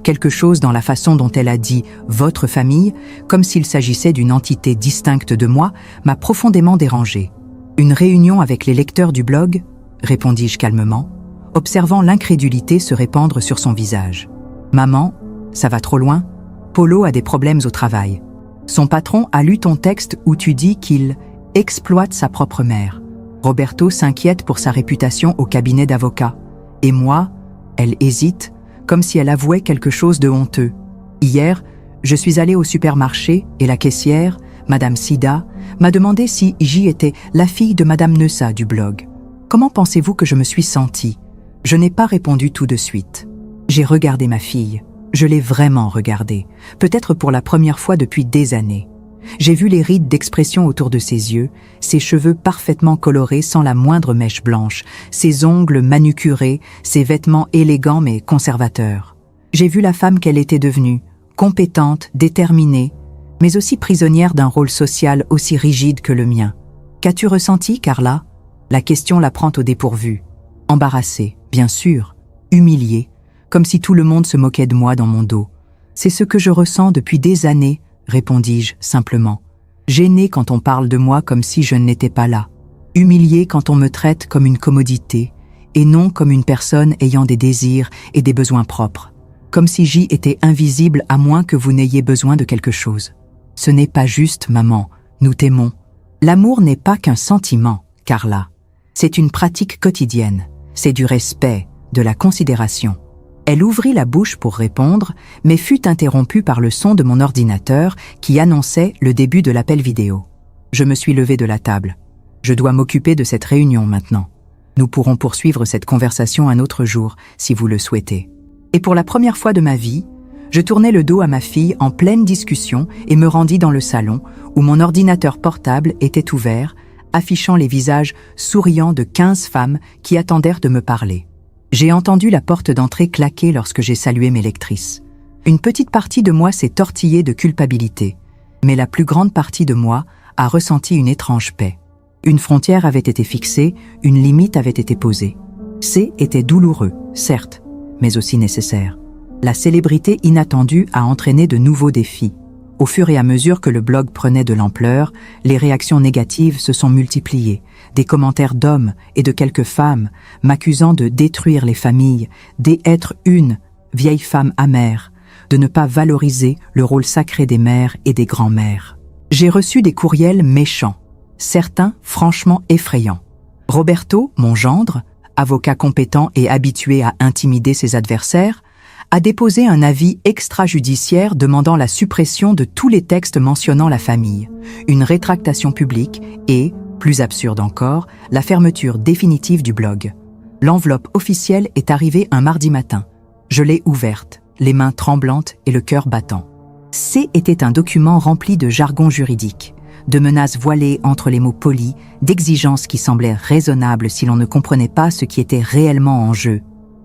Quelque chose dans la façon dont elle a dit « votre famille », comme s'il s'agissait d'une entité distincte de moi, m'a profondément dérangée. « Une réunion avec les lecteurs du blog ?» répondis-je calmement, observant l'incrédulité se répandre sur son visage. « Maman, ça va trop loin ? Polo a des problèmes au travail. Son patron a lu ton texte où tu dis qu'il exploite sa propre mère. Roberto s'inquiète pour sa réputation au cabinet d'avocat. Et moi, elle hésite, comme si elle avouait quelque chose de honteux. Hier, je suis allée au supermarché et la caissière, Madame Sida, m'a demandé si j'y étais la fille de Madame Neusa du blog. Comment pensez-vous que je me suis sentie ? Je n'ai pas répondu tout de suite. J'ai regardé ma fille. Je l'ai vraiment regardée, peut-être pour la première fois depuis des années. J'ai vu les rides d'expression autour de ses yeux, ses cheveux parfaitement colorés sans la moindre mèche blanche, ses ongles manucurés, ses vêtements élégants mais conservateurs. J'ai vu la femme qu'elle était devenue, compétente, déterminée, mais aussi prisonnière d'un rôle social aussi rigide que le mien. Qu'as-tu ressenti, Carla ? La question la prend au dépourvu. Embarrassée, bien sûr, humiliée, comme si tout le monde se moquait de moi dans mon dos. C'est ce que je ressens depuis des années, répondis-je simplement. Gênée quand on parle de moi comme si je n'étais pas là. Humiliée quand on me traite comme une commodité, et non comme une personne ayant des désirs et des besoins propres. Comme si j'y étais invisible à moins que vous n'ayez besoin de quelque chose. Ce n'est pas juste, maman, nous t'aimons. L'amour n'est pas qu'un sentiment, Carla. C'est une pratique quotidienne. C'est du respect, de la considération. Elle ouvrit la bouche pour répondre, mais fut interrompue par le son de mon ordinateur qui annonçait le début de l'appel vidéo. Je me suis levée de la table. Je dois m'occuper de cette réunion maintenant. Nous pourrons poursuivre cette conversation un autre jour, si vous le souhaitez. Et pour la première fois de ma vie, je tournai le dos à ma fille en pleine discussion et me rendis dans le salon où mon ordinateur portable était ouvert, affichant les visages souriants de 15 femmes qui attendèrent de me parler. J'ai entendu la porte d'entrée claquer lorsque j'ai salué mes lectrices. Une petite partie de moi s'est tortillée de culpabilité, mais la plus grande partie de moi a ressenti une étrange paix. Une frontière avait été fixée, une limite avait été posée. Était douloureux, certes, mais aussi nécessaire. La célébrité inattendue a entraîné de nouveaux défis. Au fur et à mesure que le blog prenait de l'ampleur, les réactions négatives se sont multipliées. Des commentaires d'hommes et de quelques femmes m'accusant de détruire les familles, d'être une vieille femme amère, de ne pas valoriser le rôle sacré des mères et des grands-mères. J'ai reçu des courriels méchants, certains franchement effrayants. Roberto, mon gendre, avocat compétent et habitué à intimider ses adversaires, a déposé un avis extrajudiciaire demandant la suppression de tous les textes mentionnant la famille, une rétractation publique et, plus absurde encore, la fermeture définitive du blog. L'enveloppe officielle est arrivée un mardi matin. Je l'ai ouverte, les mains tremblantes et le cœur battant. Était un document rempli de jargon juridique, de menaces voilées entre les mots polis, d'exigences qui semblaient raisonnables si l'on ne comprenait pas ce qui était réellement en jeu.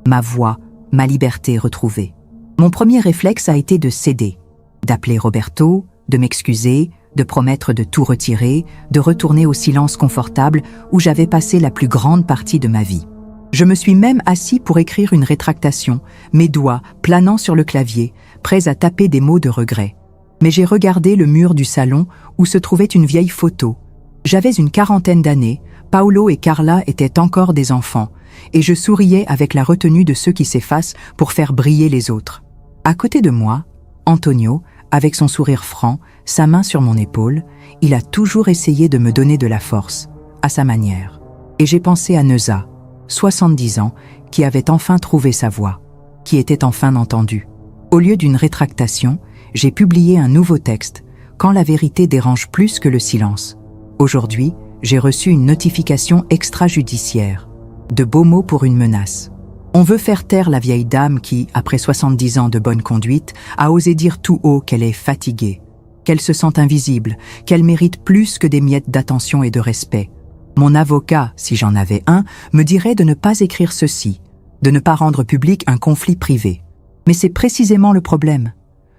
Ma voix, ma liberté retrouvée. Mon premier réflexe a été de céder, d'appeler Roberto, de m'excuser, de promettre de tout retirer, de retourner au silence confortable où j'avais passé la plus grande partie de ma vie. Je me suis même assis pour écrire une rétractation, mes doigts planant sur le clavier, prêts à taper des mots de regret. Mais j'ai regardé le mur du salon où se trouvait une vieille photo. J'avais une quarantaine d'années, Paolo et Carla étaient encore des enfants, et je souriais avec la retenue de ceux qui s'effacent pour faire briller les autres. À côté de moi, Antonio, avec son sourire franc, sa main sur mon épaule, il a toujours essayé de me donner de la force, à sa manière. Et j'ai pensé à Neusa, 70 ans, qui avait enfin trouvé sa voix, qui était enfin entendue. Au lieu d'une rétractation, j'ai publié un nouveau texte, quand la vérité dérange plus que le silence. Aujourd'hui, j'ai reçu une notification extrajudiciaire. De beaux mots pour une menace. On veut faire taire la vieille dame qui, après 70 ans de bonne conduite, a osé dire tout haut qu'elle est fatiguée, qu'elle se sent invisible, qu'elle mérite plus que des miettes d'attention et de respect. Mon avocat, si j'en avais un, me dirait de ne pas écrire ceci, de ne pas rendre public un conflit privé. Mais c'est précisément le problème.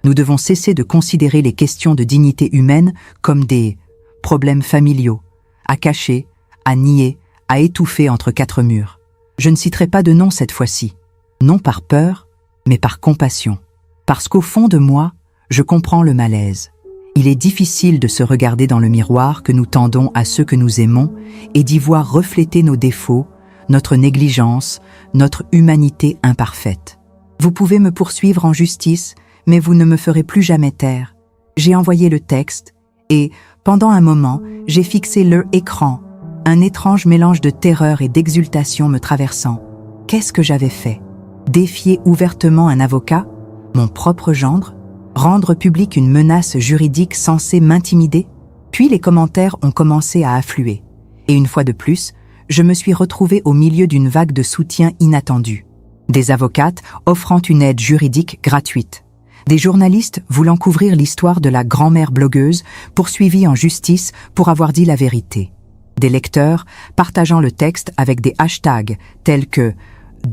Nous devons cesser de considérer les questions de dignité humaine comme des problèmes familiaux, à cacher, à nier, à étouffer entre quatre murs. Je ne citerai pas de nom cette fois-ci, non par peur, mais par compassion. Parce qu'au fond de moi, je comprends le malaise. Il est difficile de se regarder dans le miroir que nous tendons à ceux que nous aimons et d'y voir refléter nos défauts, notre négligence, notre humanité imparfaite. Vous pouvez me poursuivre en justice, mais vous ne me ferez plus jamais taire. J'ai envoyé le texte et, pendant un moment, j'ai fixé leur écran, un étrange mélange de terreur et d'exultation me traversant. Qu'est-ce que j'avais fait? Défier ouvertement un avocat? Mon propre gendre? Rendre publique une menace juridique censée m'intimider? Puis les commentaires ont commencé à affluer. Et une fois de plus, je me suis retrouvée au milieu d'une vague de soutien inattendu. Des avocates offrant une aide juridique gratuite. Des journalistes voulant couvrir l'histoire de la grand-mère blogueuse poursuivie en justice pour avoir dit la vérité. Des lecteurs partageant le texte avec des hashtags tels que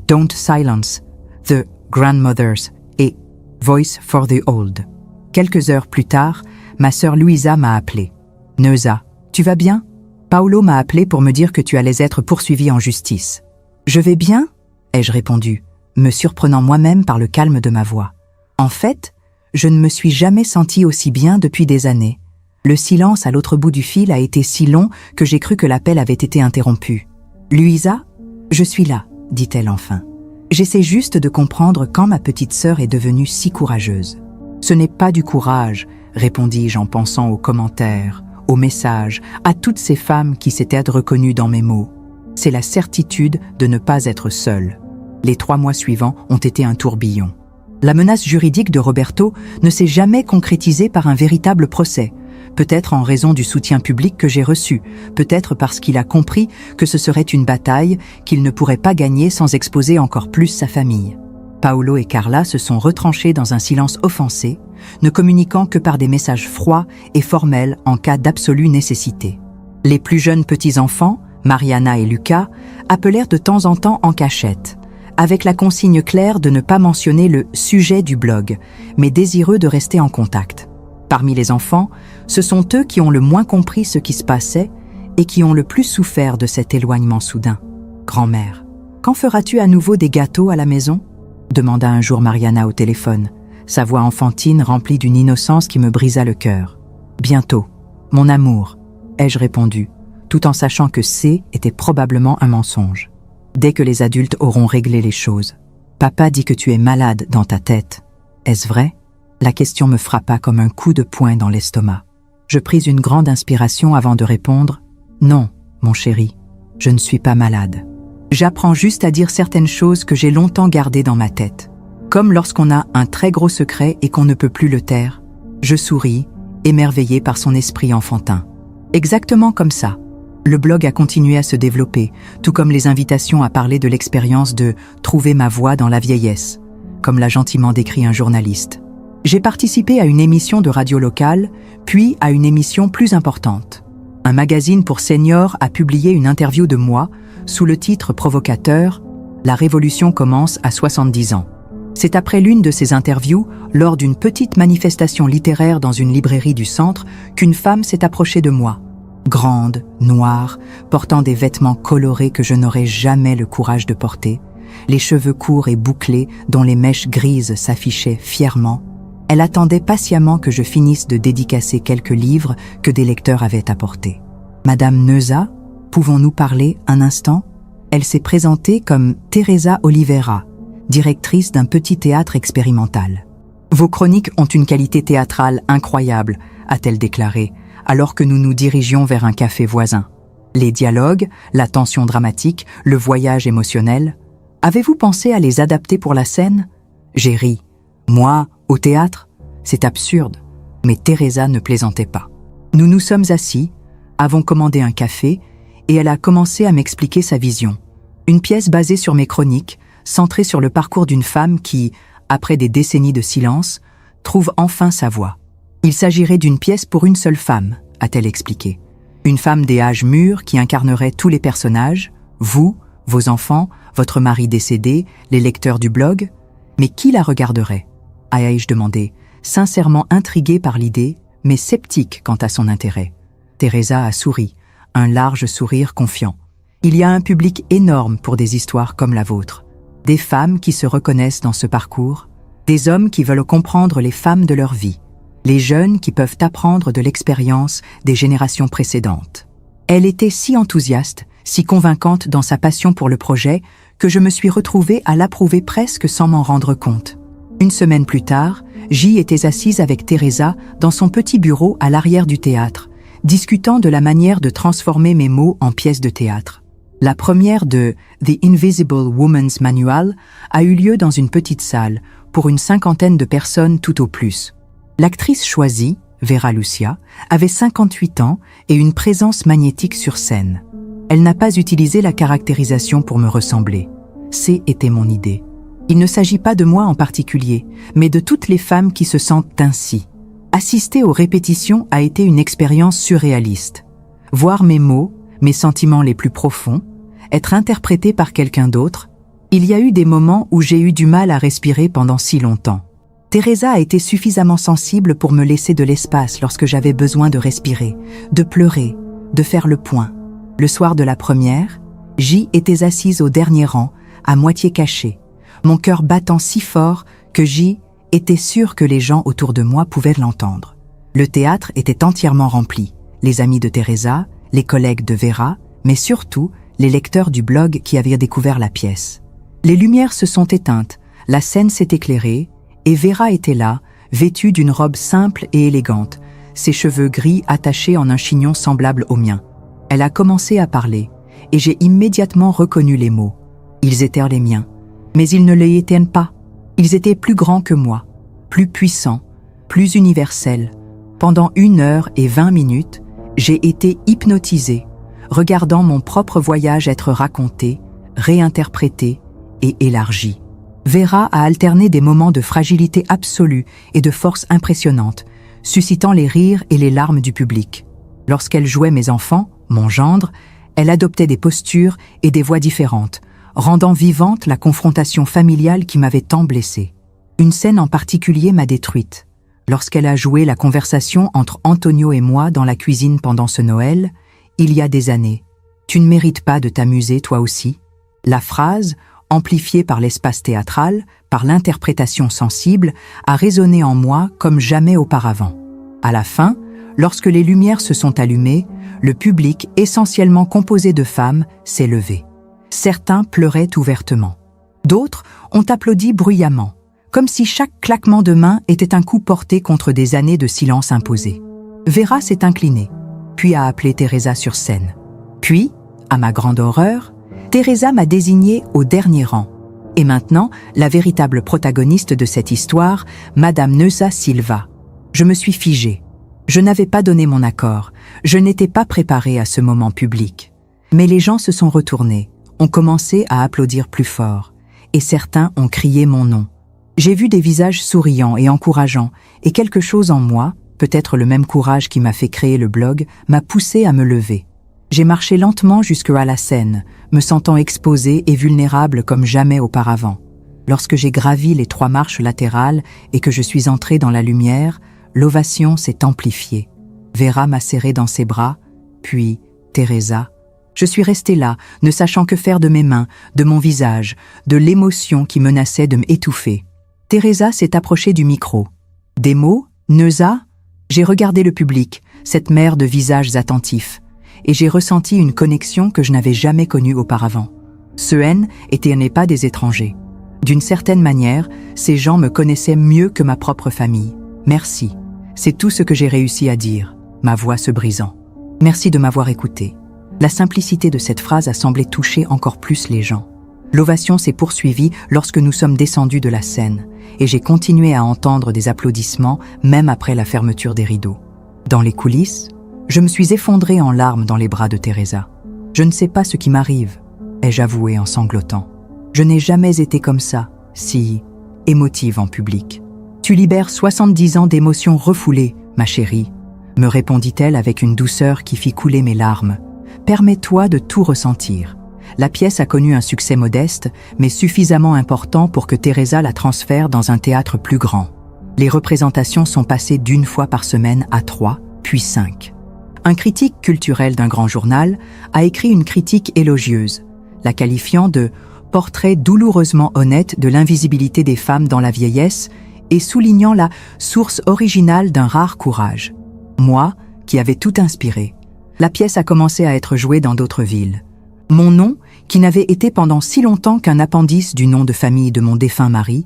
Don't Silence, The Grandmothers et Voice for the Old. Quelques heures plus tard, ma sœur Louisa m'a appelé. « Neuza, tu vas bien? Paolo m'a appelé pour me dire que tu allais être poursuivie en justice. »« Je vais bien ?» ai-je répondu, me surprenant moi-même par le calme de ma voix. En fait, je ne me suis jamais sentie aussi bien depuis des années. Le silence à l'autre bout du fil a été si long que j'ai cru que l'appel avait été interrompu. « Louisa, je suis là, » dit-elle enfin. J'essaie juste de comprendre quand ma petite sœur est devenue si courageuse. « Ce n'est pas du courage, » répondis-je en pensant aux commentaires, aux messages, à toutes ces femmes qui s'étaient reconnues dans mes mots. C'est la certitude de ne pas être seule. Les 3 mois suivants ont été un tourbillon. La menace juridique de Roberto ne s'est jamais concrétisée par un véritable procès. Peut-être en raison du soutien public que j'ai reçu, peut-être parce qu'il a compris que ce serait une bataille qu'il ne pourrait pas gagner sans exposer encore plus sa famille. Paolo et Carla se sont retranchés dans un silence offensé, ne communiquant que par des messages froids et formels en cas d'absolue nécessité. Les plus jeunes petits-enfants, Mariana et Lucas, appelèrent de temps en temps en cachette, avec la consigne claire de ne pas mentionner le sujet du blog, mais désireux de rester en contact. Parmi les enfants, ce sont eux qui ont le moins compris ce qui se passait et qui ont le plus souffert de cet éloignement soudain. « Grand-mère, quand feras-tu à nouveau des gâteaux à la maison ?» demanda un jour Mariana au téléphone, sa voix enfantine remplie d'une innocence qui me brisa le cœur. « Bientôt, mon amour, » ai-je répondu, tout en sachant que C était probablement un mensonge. Dès que les adultes auront réglé les choses. « Papa dit que tu es malade dans ta tête. Est-ce vrai ?» La question me frappa comme un coup de poing dans l'estomac. Je pris une grande inspiration avant de répondre « Non, mon chéri, je ne suis pas malade. J'apprends juste à dire certaines choses que j'ai longtemps gardées dans ma tête. Comme lorsqu'on a un très gros secret et qu'on ne peut plus le taire. » Je souris, émerveillé par son esprit enfantin. Exactement comme ça. Le blog a continué à se développer, tout comme les invitations à parler de l'expérience de « trouver ma voie dans la vieillesse », comme l'a gentiment décrit un journaliste. J'ai participé à une émission de radio locale, puis à une émission plus importante. Un magazine pour seniors a publié une interview de moi, sous le titre provocateur « La révolution commence à 70 ans ». C'est après l'une de ces interviews, lors d'une petite manifestation littéraire dans une librairie du centre, qu'une femme s'est approchée de moi. Grande, noire, portant des vêtements colorés que je n'aurais jamais le courage de porter, les cheveux courts et bouclés dont les mèches grises s'affichaient fièrement. Elle attendait patiemment que je finisse de dédicacer quelques livres que des lecteurs avaient apportés. « Madame Neuza, pouvons-nous parler un instant ?» Elle s'est présentée comme Teresa Oliveira, directrice d'un petit théâtre expérimental. « Vos chroniques ont une qualité théâtrale incroyable », a-t-elle déclaré, alors que nous nous dirigions vers un café voisin. Les dialogues, la tension dramatique, le voyage émotionnel. Avez-vous pensé à les adapter pour la scène? J'ai ri. Moi, au théâtre? C'est absurde. Mais Teresa ne plaisantait pas. Nous nous sommes assis, avons commandé un café, et elle a commencé à m'expliquer sa vision. Une pièce basée sur mes chroniques, centrée sur le parcours d'une femme qui, après des décennies de silence, trouve enfin sa voix. Il s'agirait d'une pièce pour une seule femme, a-t-elle expliqué. Une femme des âges mûrs qui incarnerait tous les personnages, vous, vos enfants, votre mari décédé, les lecteurs du blog. Mais qui la regarderait? Ai-je demandé, sincèrement intrigué par l'idée, mais sceptique quant à son intérêt. Teresa a souri, un large sourire confiant. Il y a un public énorme pour des histoires comme la vôtre. Des femmes qui se reconnaissent dans ce parcours, Des hommes qui veulent comprendre les femmes de leur vie. Les jeunes qui peuvent apprendre de l'expérience des générations précédentes. Elle était si enthousiaste, si convaincante dans sa passion pour le projet, que je me suis retrouvée à l'approuver presque sans m'en rendre compte. Une semaine plus tard, J était assise avec Teresa dans son petit bureau à l'arrière du théâtre, discutant de la manière de transformer mes mots en pièces de théâtre. La première de The Invisible Woman's Manual a eu lieu dans une petite salle, pour une 50aine de personnes tout au plus. L'actrice choisie, Vera Lucia, avait 58 ans et une présence magnétique sur scène. Elle n'a pas utilisé la caractérisation pour me ressembler. C'était mon idée. Il ne s'agit pas de moi en particulier, mais de toutes les femmes qui se sentent ainsi. Assister aux répétitions a été une expérience surréaliste. Voir mes mots, mes sentiments les plus profonds, être interprétés par quelqu'un d'autre, il y a eu des moments où j'ai eu du mal à respirer pendant si longtemps. Teresa a été suffisamment sensible pour me laisser de l'espace lorsque j'avais besoin de respirer, de pleurer, de faire le point. Le soir de la première, J était assise au dernier rang, à moitié cachée, mon cœur battant si fort que J était sûre que les gens autour de moi pouvaient l'entendre. Le théâtre était entièrement rempli, les amis de Teresa, les collègues de Vera, mais surtout les lecteurs du blog qui avaient découvert la pièce. Les lumières se sont éteintes, la scène s'est éclairée, et Vera était là, vêtue d'une robe simple et élégante, ses cheveux gris attachés en un chignon semblable au mien. Elle a commencé à parler, et j'ai immédiatement reconnu les mots. Ils étaient les miens, mais ils ne les étaient pas. Ils étaient plus grands que moi, plus puissants, plus universels. Pendant 1h20 minutes, j'ai été hypnotisée, regardant mon propre voyage être raconté, réinterprété et élargi. Vera a alterné des moments de fragilité absolue et de force impressionnante, suscitant les rires et les larmes du public. Lorsqu'elle jouait mes enfants, mon gendre, elle adoptait des postures et des voix différentes, rendant vivante la confrontation familiale qui m'avait tant blessée. Une scène en particulier m'a détruite. Lorsqu'elle a joué la conversation entre Antonio et moi dans la cuisine pendant ce Noël, il y a des années. « Tu ne mérites pas de t'amuser toi aussi ?» La phrase, amplifiée par l'espace théâtral, par l'interprétation sensible, a résonné en moi comme jamais auparavant. À la fin, lorsque les lumières se sont allumées, le public, essentiellement composé de femmes, s'est levé. Certains pleuraient ouvertement. D'autres ont applaudi bruyamment, comme si chaque claquement de main était un coup porté contre des années de silence imposé. Vera s'est inclinée, puis a appelé Teresa sur scène. Puis, à ma grande horreur, Teresa m'a désignée au dernier rang. Et maintenant, la véritable protagoniste de cette histoire, Madame Neuza Silva. Je me suis figée. Je n'avais pas donné mon accord. Je n'étais pas préparée à ce moment public. Mais les gens se sont retournés, ont commencé à applaudir plus fort. Et certains ont crié mon nom. J'ai vu des visages souriants et encourageants, et quelque chose en moi, peut-être le même courage qui m'a fait créer le blog, m'a poussée à me lever. J'ai marché lentement jusqu'à la scène, me sentant exposée et vulnérable comme jamais auparavant. Lorsque j'ai gravi les 3 marches latérales et que je suis entrée dans la lumière, l'ovation s'est amplifiée. Vera m'a serrée dans ses bras, puis Teresa. Je suis restée là, ne sachant que faire de mes mains, de mon visage, de l'émotion qui menaçait de m'étouffer. Teresa s'est approchée du micro. Des mots, Neuza. J'ai regardé le public, cette mer de visages attentifs, et j'ai ressenti une connexion que je n'avais jamais connue auparavant. Ce N n'est pas des étrangers. D'une certaine manière, ces gens me connaissaient mieux que ma propre famille. Merci. C'est tout ce que j'ai réussi à dire, ma voix se brisant. Merci de m'avoir écouté. La simplicité de cette phrase a semblé toucher encore plus les gens. L'ovation s'est poursuivie lorsque nous sommes descendus de la scène, et j'ai continué à entendre des applaudissements même après la fermeture des rideaux. Dans les coulisses, je me suis effondrée en larmes dans les bras de Teresa. Je ne sais pas ce qui m'arrive, ai-je avoué en sanglotant. Je n'ai jamais été comme ça, si émotive en public. Tu libères 70 ans d'émotions refoulées, ma chérie, me répondit-elle avec une douceur qui fit couler mes larmes. Permets-toi de tout ressentir. La pièce a connu un succès modeste, mais suffisamment important pour que Teresa la transfère dans un théâtre plus grand. Les représentations sont passées d'1 fois par semaine à 3, puis 5. Un critique culturel d'un grand journal a écrit une critique élogieuse, la qualifiant de « portrait douloureusement honnête de l'invisibilité des femmes dans la vieillesse et soulignant la source originale d'un rare courage. Moi, qui avais tout inspiré. La pièce a commencé à être jouée dans d'autres villes. Mon nom, qui n'avait été pendant si longtemps qu'un appendice du nom de famille de mon défunt mari,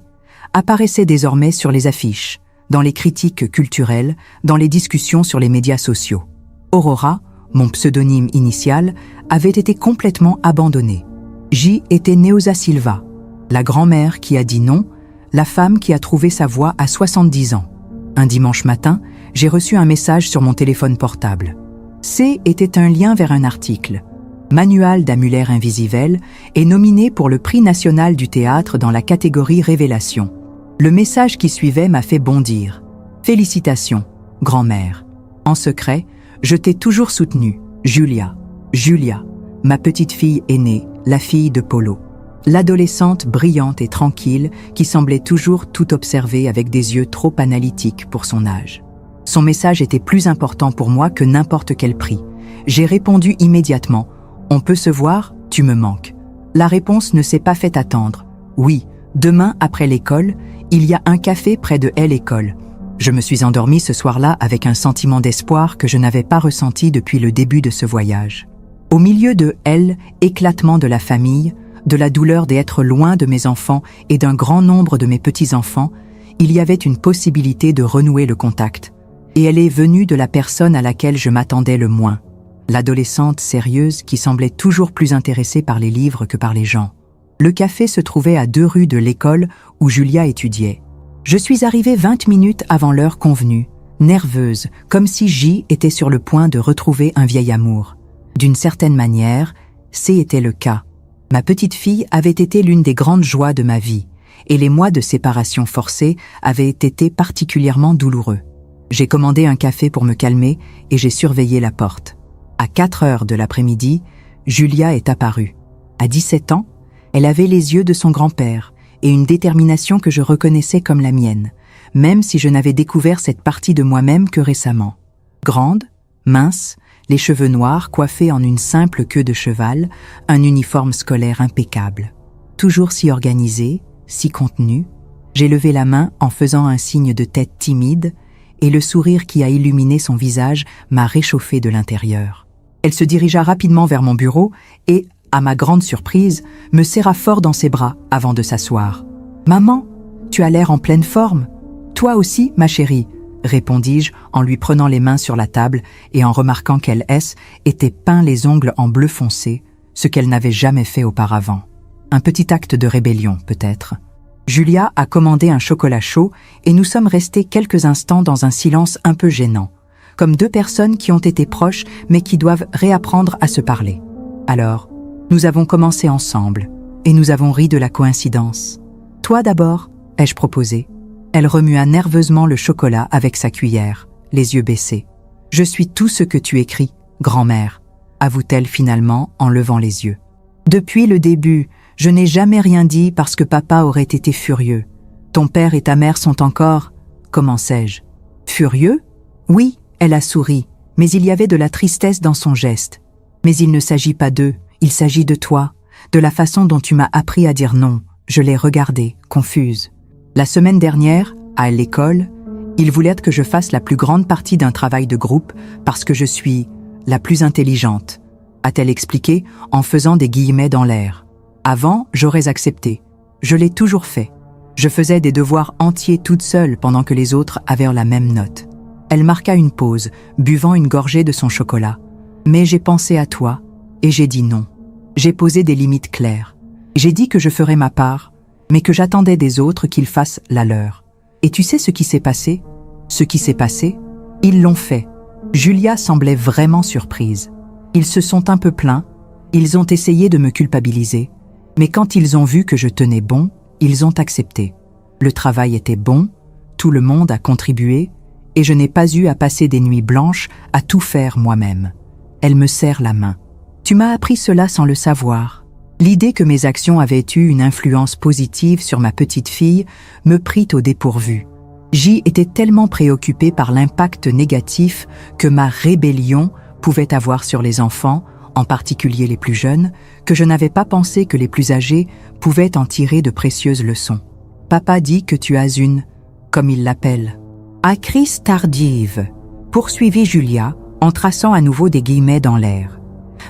apparaissait désormais sur les affiches, dans les critiques culturelles, dans les discussions sur les médias sociaux. Aurora, mon pseudonyme initial, avait été complètement abandonnée. J était Neosa Silva, la grand-mère qui a dit non, la femme qui a trouvé sa voie à 70 ans. Un dimanche matin, j'ai reçu un message sur mon téléphone portable. C était un lien vers un article. Manual d'Amuller Invisivel est nominé pour le prix national du théâtre dans la catégorie Révélation. Le message qui suivait m'a fait bondir. Félicitations, grand-mère. En secret, je t'ai toujours soutenue, Julia. Julia, ma petite fille aînée, la fille de Polo. L'adolescente brillante et tranquille qui semblait toujours tout observer avec des yeux trop analytiques pour son âge. Son message était plus important pour moi que n'importe quel prix. J'ai répondu immédiatement. On peut se voir, tu me manques. La réponse ne s'est pas fait attendre. Oui, demain après l'école, il y a un café près de l'école. Je me suis endormie ce soir-là avec un sentiment d'espoir que je n'avais pas ressenti depuis le début de ce voyage. Au milieu de éclatement de la famille, de la douleur d'être loin de mes enfants et d'un grand nombre de mes petits-enfants, il y avait une possibilité de renouer le contact. Et elle est venue de la personne à laquelle je m'attendais le moins. L'adolescente sérieuse qui semblait toujours plus intéressée par les livres que par les gens. Le café se trouvait à 2 rues de l'école où Julia étudiait. Je suis arrivée 20 minutes avant l'heure convenue, nerveuse, comme si J était sur le point de retrouver un vieil amour. D'une certaine manière, C était le cas. Ma petite fille avait été l'une des grandes joies de ma vie, et les mois de séparation forcée avaient été particulièrement douloureux. J'ai commandé un café pour me calmer et j'ai surveillé la porte. À 4 heures de l'après-midi, Julia est apparue. À 17 ans, elle avait les yeux de son grand-père et une détermination que je reconnaissais comme la mienne, même si je n'avais découvert cette partie de moi-même que récemment. Grande, mince, les cheveux noirs coiffés en une simple queue de cheval, un uniforme scolaire impeccable. Toujours si organisée, si contenue, j'ai levé la main en faisant un signe de tête timide et le sourire qui a illuminé son visage m'a réchauffé de l'intérieur. Elle se dirigea rapidement vers mon bureau et, à ma grande surprise, me serra fort dans ses bras avant de s'asseoir. « Maman, tu as l'air en pleine forme. Toi aussi, ma chérie », répondis-je en lui prenant les mains sur la table et en remarquant qu'elle était peint les ongles en bleu foncé, ce qu'elle n'avait jamais fait auparavant. Un petit acte de rébellion, peut-être. Julia a commandé un chocolat chaud et nous sommes restés quelques instants dans un silence un peu gênant, comme 2 personnes qui ont été proches mais qui doivent réapprendre à se parler. Alors, nous avons commencé ensemble et nous avons ri de la coïncidence. « Toi d'abord » ai-je proposé. Elle remua nerveusement le chocolat avec sa cuillère, les yeux baissés. « Je suis tout ce que tu écris, grand-mère », avoue-t-elle finalement en levant les yeux. Depuis le début, je n'ai jamais rien dit parce que papa aurait été furieux. Ton père et ta mère sont encore, commençai-je. Furieux ? Oui, elle a souri, mais il y avait de la tristesse dans son geste. Mais il ne s'agit pas d'eux, il s'agit de toi, de la façon dont tu m'as appris à dire non. Je l'ai regardée, confuse. La semaine dernière, à l'école, il voulait que je fasse la plus grande partie d'un travail de groupe parce que je suis la plus intelligente, a-t-elle expliqué en faisant des guillemets dans l'air. Avant, j'aurais accepté. Je l'ai toujours fait. Je faisais des devoirs entiers toute seule pendant que les autres avaient la même note. Elle marqua une pause, buvant une gorgée de son chocolat. Mais j'ai pensé à toi et j'ai dit non. J'ai posé des limites claires. J'ai dit que je ferais ma part, mais que j'attendais des autres qu'ils fassent la leur. Et tu sais ce qui s'est passé ? Ce qui s'est passé ? Ils l'ont fait. Julia semblait vraiment surprise. Ils se sont un peu plaints, ils ont essayé de me culpabiliser, mais quand ils ont vu que je tenais bon, ils ont accepté. Le travail était bon, tout le monde a contribué, et je n'ai pas eu à passer des nuits blanches à tout faire moi-même. Elle me serre la main. Tu m'as appris cela sans le savoir. L'idée que mes actions avaient eu une influence positive sur ma petite fille me prit au dépourvu. J était tellement préoccupée par l'impact négatif que ma rébellion pouvait avoir sur les enfants, en particulier les plus jeunes, que je n'avais pas pensé que les plus âgés pouvaient en tirer de précieuses leçons. Papa dit que tu as une, comme il l'appelle, crise tardive, poursuivit Julia en traçant à nouveau des guillemets dans l'air.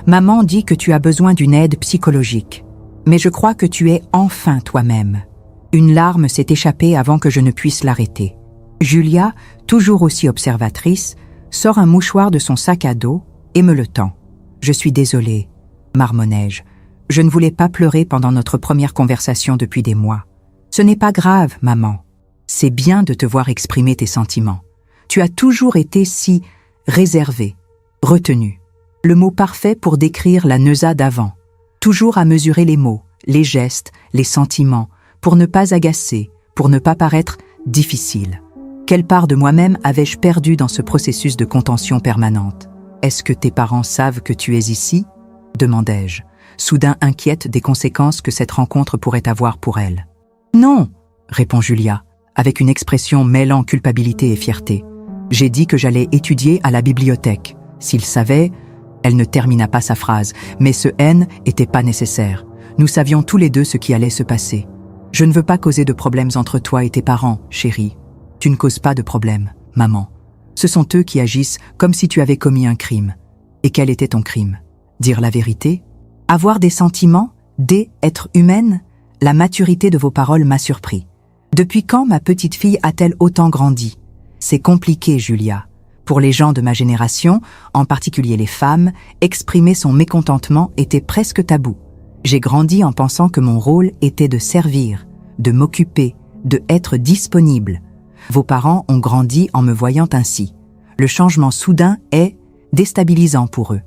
Maman dit que tu as besoin d'une aide psychologique, mais je crois que tu es enfin toi-même. Une larme s'est échappée avant que je ne puisse l'arrêter. Julia, toujours aussi observatrice, sort un mouchoir de son sac à dos et me le tend. Je suis désolée, marmonnai-je. Je ne voulais pas pleurer pendant notre première conversation depuis des mois. Ce n'est pas grave, maman. C'est bien de te voir exprimer tes sentiments. Tu as toujours été si réservée, retenue. Le mot parfait pour décrire la Neuza d'avant. Toujours à mesurer les mots, les gestes, les sentiments, pour ne pas agacer, pour ne pas paraître difficile. Quelle part de moi-même avais-je perdu dans ce processus de contention permanente? Est-ce que tes parents savent que tu es ici? Demandai-je, soudain inquiète des conséquences que cette rencontre pourrait avoir pour elle. Non, répond Julia, avec une expression mêlant culpabilité et fierté. J'ai dit que j'allais étudier à la bibliothèque. S'il savait, elle ne termina pas sa phrase, mais ce « N » n'était pas nécessaire. Nous savions tous les deux ce qui allait se passer. Je ne veux pas causer de problèmes entre toi et tes parents, chérie. Tu ne causes pas de problèmes, maman. Ce sont eux qui agissent comme si tu avais commis un crime. Et quel était ton crime? Dire la vérité? Avoir des sentiments? Être humaine? La maturité de vos paroles m'a surpris. Depuis quand ma petite fille a-t-elle autant grandi? C'est compliqué, Julia. Pour les gens de ma génération, en particulier les femmes, exprimer son mécontentement était presque tabou. J'ai grandi en pensant que mon rôle était de servir, de m'occuper, de être disponible. Vos parents ont grandi en me voyant ainsi. Le changement soudain est déstabilisant pour eux.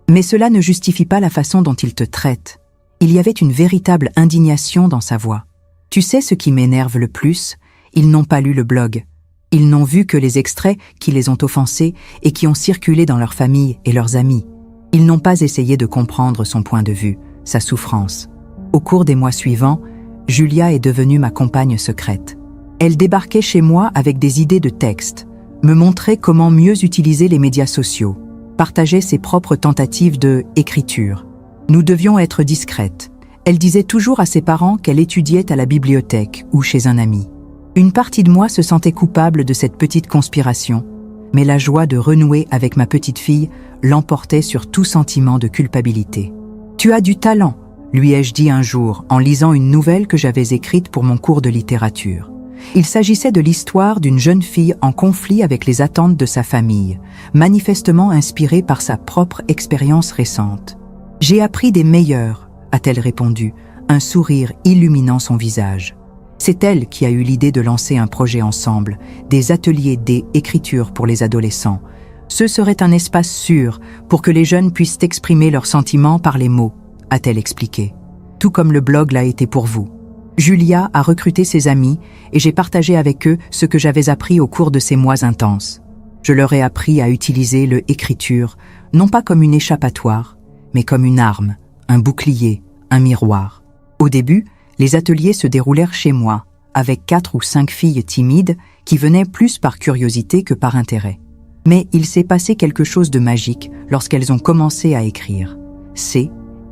Mais cela ne justifie pas la façon dont ils te traitent. Il y avait une véritable indignation dans sa voix. Tu sais ce qui m'énerve le plus? Ils n'ont pas lu le blog. Ils n'ont vu que les extraits qui les ont offensés et qui ont circulé dans leur famille et leurs amis. Ils n'ont pas essayé de comprendre son point de vue, sa souffrance. Au cours des mois suivants, Julia est devenue ma compagne secrète. Elle débarquait chez moi avec des idées de texte, me montrait comment mieux utiliser les médias sociaux, partageait ses propres tentatives de écriture. Nous devions être discrètes. Elle disait toujours à ses parents qu'elle étudiait à la bibliothèque ou chez un ami. Une partie de moi se sentait coupable de cette petite conspiration, mais la joie de renouer avec ma petite fille l'emportait sur tout sentiment de culpabilité. « Tu as du talent », lui ai-je dit un jour en lisant une nouvelle que j'avais écrite pour mon cours de littérature. Il s'agissait de l'histoire d'une jeune fille en conflit avec les attentes de sa famille, manifestement inspirée par sa propre expérience récente. « J'ai appris des meilleurs », a-t-elle répondu, un sourire illuminant son visage. C'est elle qui a eu l'idée de lancer un projet ensemble, des ateliers d'écriture pour les adolescents. Ce serait un espace sûr pour que les jeunes puissent exprimer leurs sentiments par les mots, a-t-elle expliqué. Tout comme le blog l'a été pour vous. Julia a recruté ses amis et j'ai partagé avec eux ce que j'avais appris au cours de ces mois intenses. Je leur ai appris à utiliser l'écriture, non pas comme une échappatoire, mais comme une arme, un bouclier, un miroir. Au début, les ateliers se déroulèrent chez moi, avec 4 ou 5 filles timides qui venaient plus par curiosité que par intérêt. Mais il s'est passé quelque chose de magique lorsqu'elles ont commencé à écrire.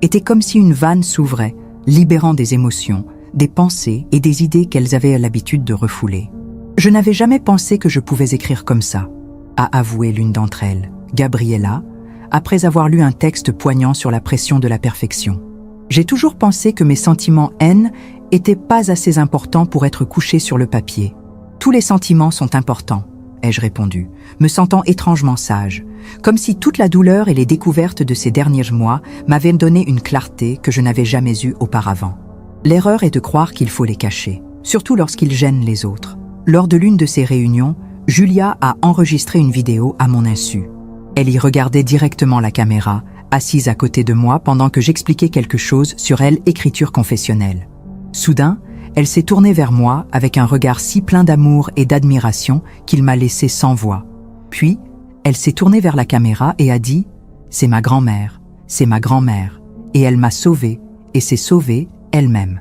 Était comme si une vanne s'ouvrait, libérant des émotions, des pensées et des idées qu'elles avaient l'habitude de refouler. Je n'avais jamais pensé que je pouvais écrire comme ça, a avoué l'une d'entre elles, Gabriella, après avoir lu un texte poignant sur la pression de la perfection. J'ai toujours pensé que mes sentiments haine étaient pas assez importants pour être couchés sur le papier. Tous les sentiments sont importants, ai-je répondu, me sentant étrangement sage, comme si toute la douleur et les découvertes de ces derniers mois m'avaient donné une clarté que je n'avais jamais eue auparavant. L'erreur est de croire qu'il faut les cacher, surtout lorsqu'ils gênent les autres. Lors de l'une de ces réunions, Julia a enregistré une vidéo à mon insu. Elle y regardait directement la caméra, assise à côté de moi pendant que j'expliquais quelque chose sur l'écriture confessionnelle. Soudain, elle s'est tournée vers moi avec un regard si plein d'amour et d'admiration qu'il m'a laissé sans voix. Puis, elle s'est tournée vers la caméra et a dit « C'est ma grand-mère, c'est ma grand-mère » et elle m'a sauvée et s'est sauvée elle-même.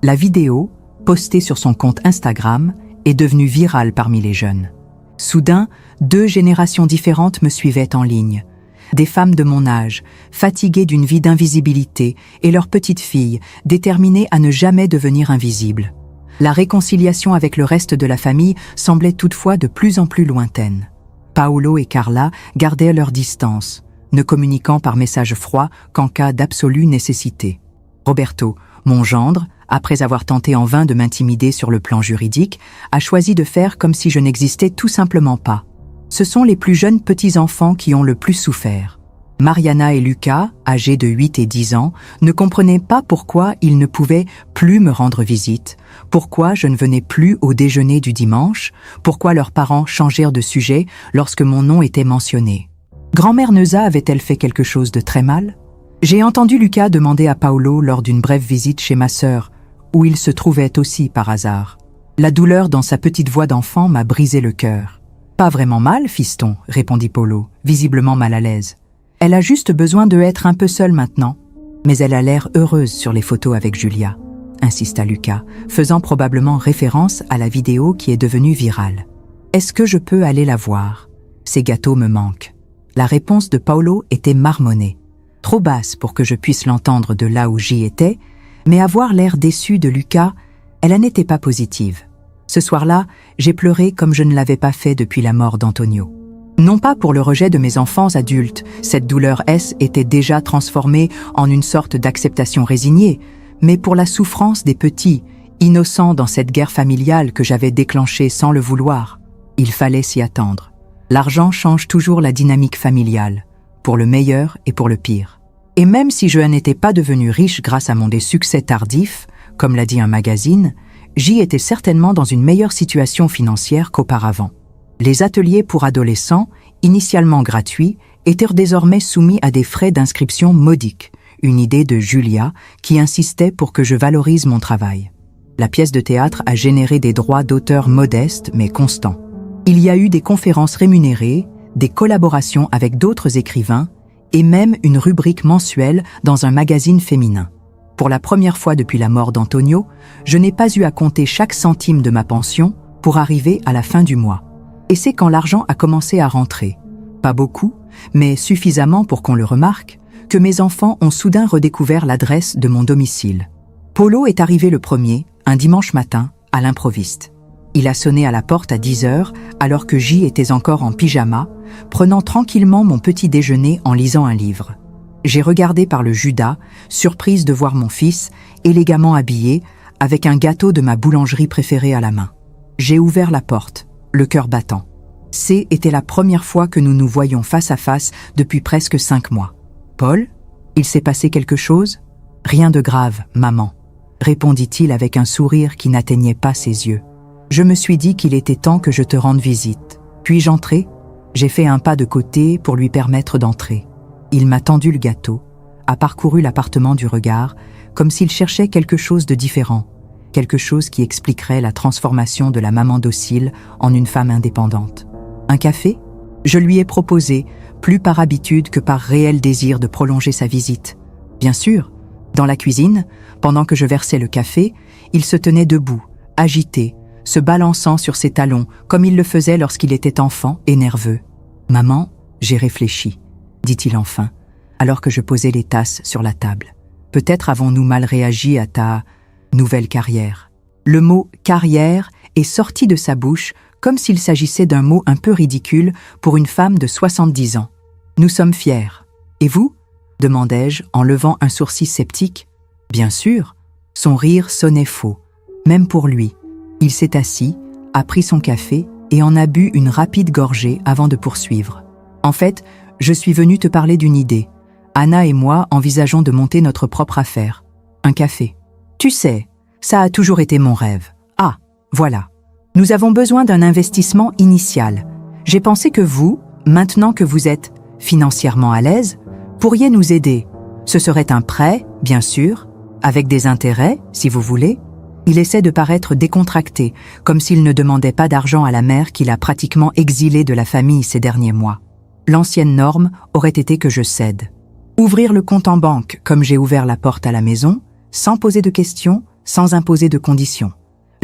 La vidéo, postée sur son compte Instagram, est devenue virale parmi les jeunes. Soudain, 2 générations différentes me suivaient en ligne. Des femmes de mon âge, fatiguées d'une vie d'invisibilité, et leurs petites filles, déterminées à ne jamais devenir invisibles. La réconciliation avec le reste de la famille semblait toutefois de plus en plus lointaine. Paolo et Carla gardaient leur distance, ne communiquant par messages froids qu'en cas d'absolue nécessité. Roberto, mon gendre, après avoir tenté en vain de m'intimider sur le plan juridique, a choisi de faire comme si je n'existais tout simplement pas. Ce sont les plus jeunes petits-enfants qui ont le plus souffert. Mariana et Lucas, âgés de 8 et 10 ans, ne comprenaient pas pourquoi ils ne pouvaient plus me rendre visite, pourquoi je ne venais plus au déjeuner du dimanche, pourquoi leurs parents changèrent de sujet lorsque mon nom était mentionné. Grand-mère Neuza avait-elle fait quelque chose de très mal? J'ai entendu Lucas demander à Paolo lors d'une brève visite chez ma sœur, où il se trouvait aussi par hasard. La douleur dans sa petite voix d'enfant m'a brisé le cœur. « Pas vraiment mal, fiston », répondit Paolo, visiblement mal à l'aise. « Elle a juste besoin de être un peu seule maintenant. Mais elle a l'air heureuse sur les photos avec Julia », insista Lucas, faisant probablement référence à la vidéo qui est devenue virale. « Est-ce que je peux aller la voir? Ces gâteaux me manquent. » La réponse de Paolo était marmonnée. Trop basse pour que je puisse l'entendre de là où j'y étais, mais à voir l'air déçu de Lucas, elle n'était pas positive. Ce soir-là, j'ai pleuré comme je ne l'avais pas fait depuis la mort d'Antonio. Non pas pour le rejet de mes enfants adultes, cette douleur était déjà transformée en une sorte d'acceptation résignée, mais pour la souffrance des petits, innocents dans cette guerre familiale que j'avais déclenchée sans le vouloir. Il fallait s'y attendre. L'argent change toujours la dynamique familiale, pour le meilleur et pour le pire. Et même si je n'étais pas devenu riche grâce à mon succès tardif, comme l'a dit un magazine, j'y étais certainement dans une meilleure situation financière qu'auparavant. Les ateliers pour adolescents, initialement gratuits, étaient désormais soumis à des frais d'inscription modiques, une idée de Julia qui insistait pour que je valorise mon travail. La pièce de théâtre a généré des droits d'auteur modestes mais constants. Il y a eu des conférences rémunérées, des collaborations avec d'autres écrivains et même une rubrique mensuelle dans un magazine féminin. Pour la première fois depuis la mort d'Antonio, je n'ai pas eu à compter chaque centime de ma pension pour arriver à la fin du mois. Et c'est quand l'argent a commencé à rentrer, pas beaucoup, mais suffisamment pour qu'on le remarque, que mes enfants ont soudain redécouvert l'adresse de mon domicile. Paolo est arrivé le premier, un dimanche matin, à l'improviste. Il a sonné à la porte à 10 heures, alors que J était encore en pyjama, prenant tranquillement mon petit déjeuner en lisant un livre. J'ai regardé par le Judas, surprise de voir mon fils, élégamment habillé, avec un gâteau de ma boulangerie préférée à la main. J'ai ouvert la porte, le cœur battant. Était la première fois que nous nous voyions face à face depuis presque 5 mois. « Paul, il s'est passé quelque chose ?»« Rien de grave, maman », répondit-il avec un sourire qui n'atteignait pas ses yeux. Je me suis dit qu'il était temps que je te rende visite. Puis-je entrer ? J'ai fait un pas de côté pour lui permettre d'entrer. Il m'a tendu le gâteau, a parcouru l'appartement du regard, comme s'il cherchait quelque chose de différent, quelque chose qui expliquerait la transformation de la maman docile en une femme indépendante. Un café ? Je lui ai proposé, plus par habitude que par réel désir de prolonger sa visite. Bien sûr, dans la cuisine, pendant que je versais le café, il se tenait debout, agité, se balançant sur ses talons, comme il le faisait lorsqu'il était enfant et nerveux. « Maman, j'ai réfléchi », dit-il enfin, alors que je posais les tasses sur la table. « Peut-être avons-nous mal réagi à ta nouvelle carrière. » Le mot « carrière » est sorti de sa bouche comme s'il s'agissait d'un mot un peu ridicule pour une femme de 70 ans. « Nous sommes fiers. Et vous ?» demandai-je en levant un sourcil sceptique. « Bien sûr. » Son rire sonnait faux, même pour lui. Il s'est assis, a pris son café et en a bu une rapide gorgée avant de poursuivre. « En fait, je suis venu te parler d'une idée. Anna et moi envisageons de monter notre propre affaire. Un café. Tu sais, ça a toujours été mon rêve. Ah, voilà. Nous avons besoin d'un investissement initial. J'ai pensé que vous, maintenant que vous êtes financièrement à l'aise, pourriez nous aider. Ce serait un prêt, bien sûr, avec des intérêts, si vous voulez. » Il essaie de paraître décontracté, comme s'il ne demandait pas d'argent à la mère qu'il a pratiquement exilée de la famille ces derniers mois. L'ancienne norme aurait été que je cède. Ouvrir le compte en banque comme j'ai ouvert la porte à la maison, sans poser de questions, sans imposer de conditions.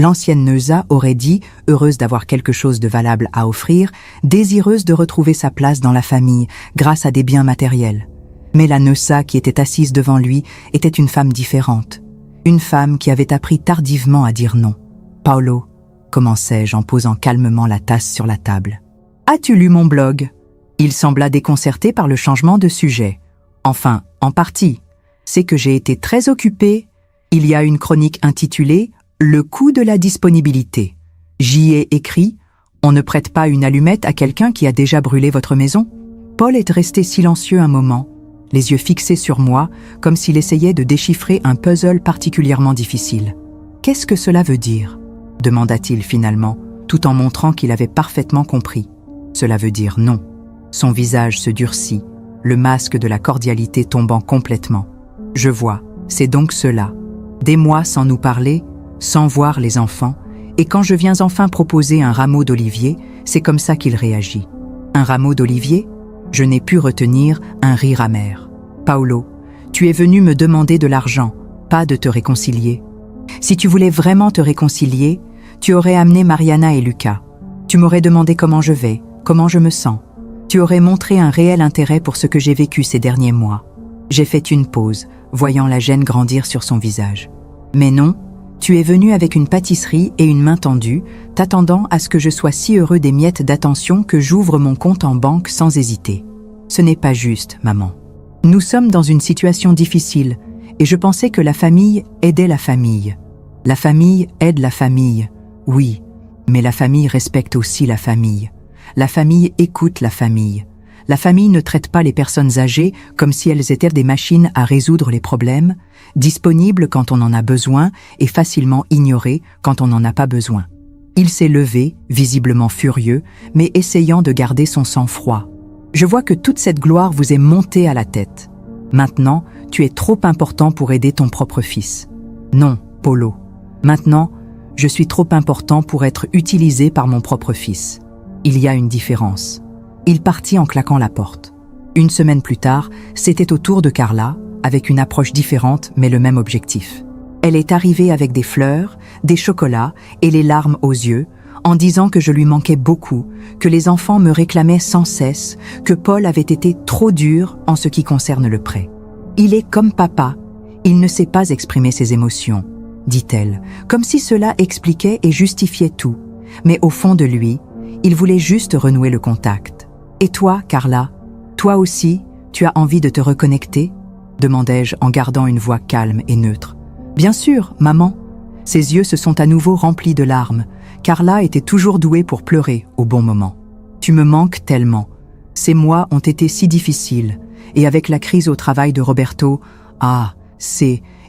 L'ancienne Neuza aurait dit, heureuse d'avoir quelque chose de valable à offrir, désireuse de retrouver sa place dans la famille grâce à des biens matériels. Mais la Neuza qui était assise devant lui était une femme différente. Une femme qui avait appris tardivement à dire non. « Paolo », commençai-je en posant calmement la tasse sur la table. « As-tu lu mon blog ?» Il sembla déconcerté par le changement de sujet. « Enfin, en partie. C'est que j'ai été très occupée. Il y a une chronique intitulée « Le coût de la disponibilité ». J'y ai écrit « On ne prête pas une allumette à quelqu'un qui a déjà brûlé votre maison ?» Paul est resté silencieux un moment, les yeux fixés sur moi, comme s'il essayait de déchiffrer un puzzle particulièrement difficile. « Qu'est-ce que cela veut dire ?» demanda-t-il finalement, tout en montrant qu'il avait parfaitement compris. « Cela veut dire non. » Son visage se durcit, le masque de la cordialité tombant complètement. « Je vois, c'est donc cela. Des mois sans nous parler, sans voir les enfants, et quand je viens enfin proposer un rameau d'olivier, c'est comme ça qu'il réagit. Un rameau d'olivier ? Je n'ai pu retenir un rire amer. Paolo, tu es venu me demander de l'argent, pas de te réconcilier. Si tu voulais vraiment te réconcilier, tu aurais amené Mariana et Lucas. Tu m'aurais demandé comment je vais, comment je me sens. Tu aurais montré un réel intérêt pour ce que j'ai vécu ces derniers mois. J'ai fait une pause, voyant la gêne grandir sur son visage. Mais non, tu es venu avec une pâtisserie et une main tendue, t'attendant à ce que je sois si heureux des miettes d'attention que j'ouvre mon compte en banque sans hésiter. Ce n'est pas juste, maman. Nous sommes dans une situation difficile, et je pensais que la famille aidait la famille. La famille aide la famille, oui, mais la famille respecte aussi la famille. La famille écoute la famille. La famille ne traite pas les personnes âgées comme si elles étaient des machines à résoudre les problèmes, disponibles quand on en a besoin et facilement ignorées quand on n'en a pas besoin. Il s'est levé, visiblement furieux, mais essayant de garder son sang-froid. Je vois que toute cette gloire vous est montée à la tête. Maintenant, tu es trop important pour aider ton propre fils. Non, Paolo. Maintenant, je suis trop important pour être utilisé par mon propre fils. Il y a une différence. Il partit en claquant la porte. Une semaine plus tard, c'était au tour de Carla, avec une approche différente mais le même objectif. Elle est arrivée avec des fleurs, des chocolats et les larmes aux yeux, en disant que je lui manquais beaucoup, que les enfants me réclamaient sans cesse, que Paul avait été trop dur en ce qui concerne le prêt. Il est comme papa, il ne sait pas exprimer ses émotions, dit-elle, comme si cela expliquait et justifiait tout. Mais au fond de lui, il voulait juste renouer le contact. « Et toi, Carla, toi aussi, tu as envie de te reconnecter ?» demandai-je en gardant une voix calme et neutre. « Bien sûr, maman. » Ses yeux se sont à nouveau remplis de larmes. Carla était toujours douée pour pleurer au bon moment. « Tu me manques tellement. Ces mois ont été si difficiles. Et avec la crise au travail de Roberto,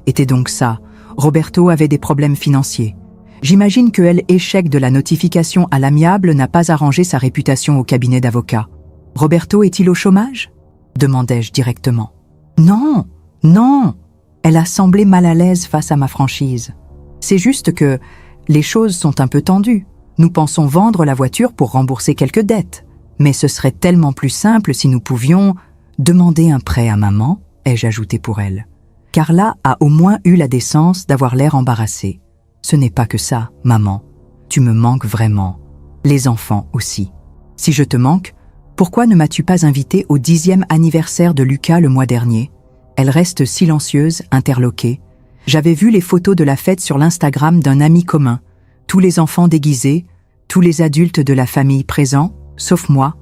était donc ça. Roberto avait des problèmes financiers. J'imagine que l'échec de la notification à l'amiable n'a pas arrangé sa réputation au cabinet d'avocat. Roberto est-il au chômage ? Demandai-je directement. Non, non. Elle a semblé mal à l'aise face à ma franchise. C'est juste que les choses sont un peu tendues. Nous pensons vendre la voiture pour rembourser quelques dettes. Mais ce serait tellement plus simple si nous pouvions demander un prêt à maman, ai-je ajouté pour elle. Carla a au moins eu la décence d'avoir l'air embarrassée. Ce n'est pas que ça, maman. Tu me manques vraiment. Les enfants aussi. Si je te manque, pourquoi ne m'as-tu pas invitée au 10e anniversaire de Lucas le mois dernier ? Elle reste silencieuse, interloquée. J'avais vu les photos de la fête sur l'Instagram d'un ami commun. Tous les enfants déguisés, tous les adultes de la famille présents, sauf moi.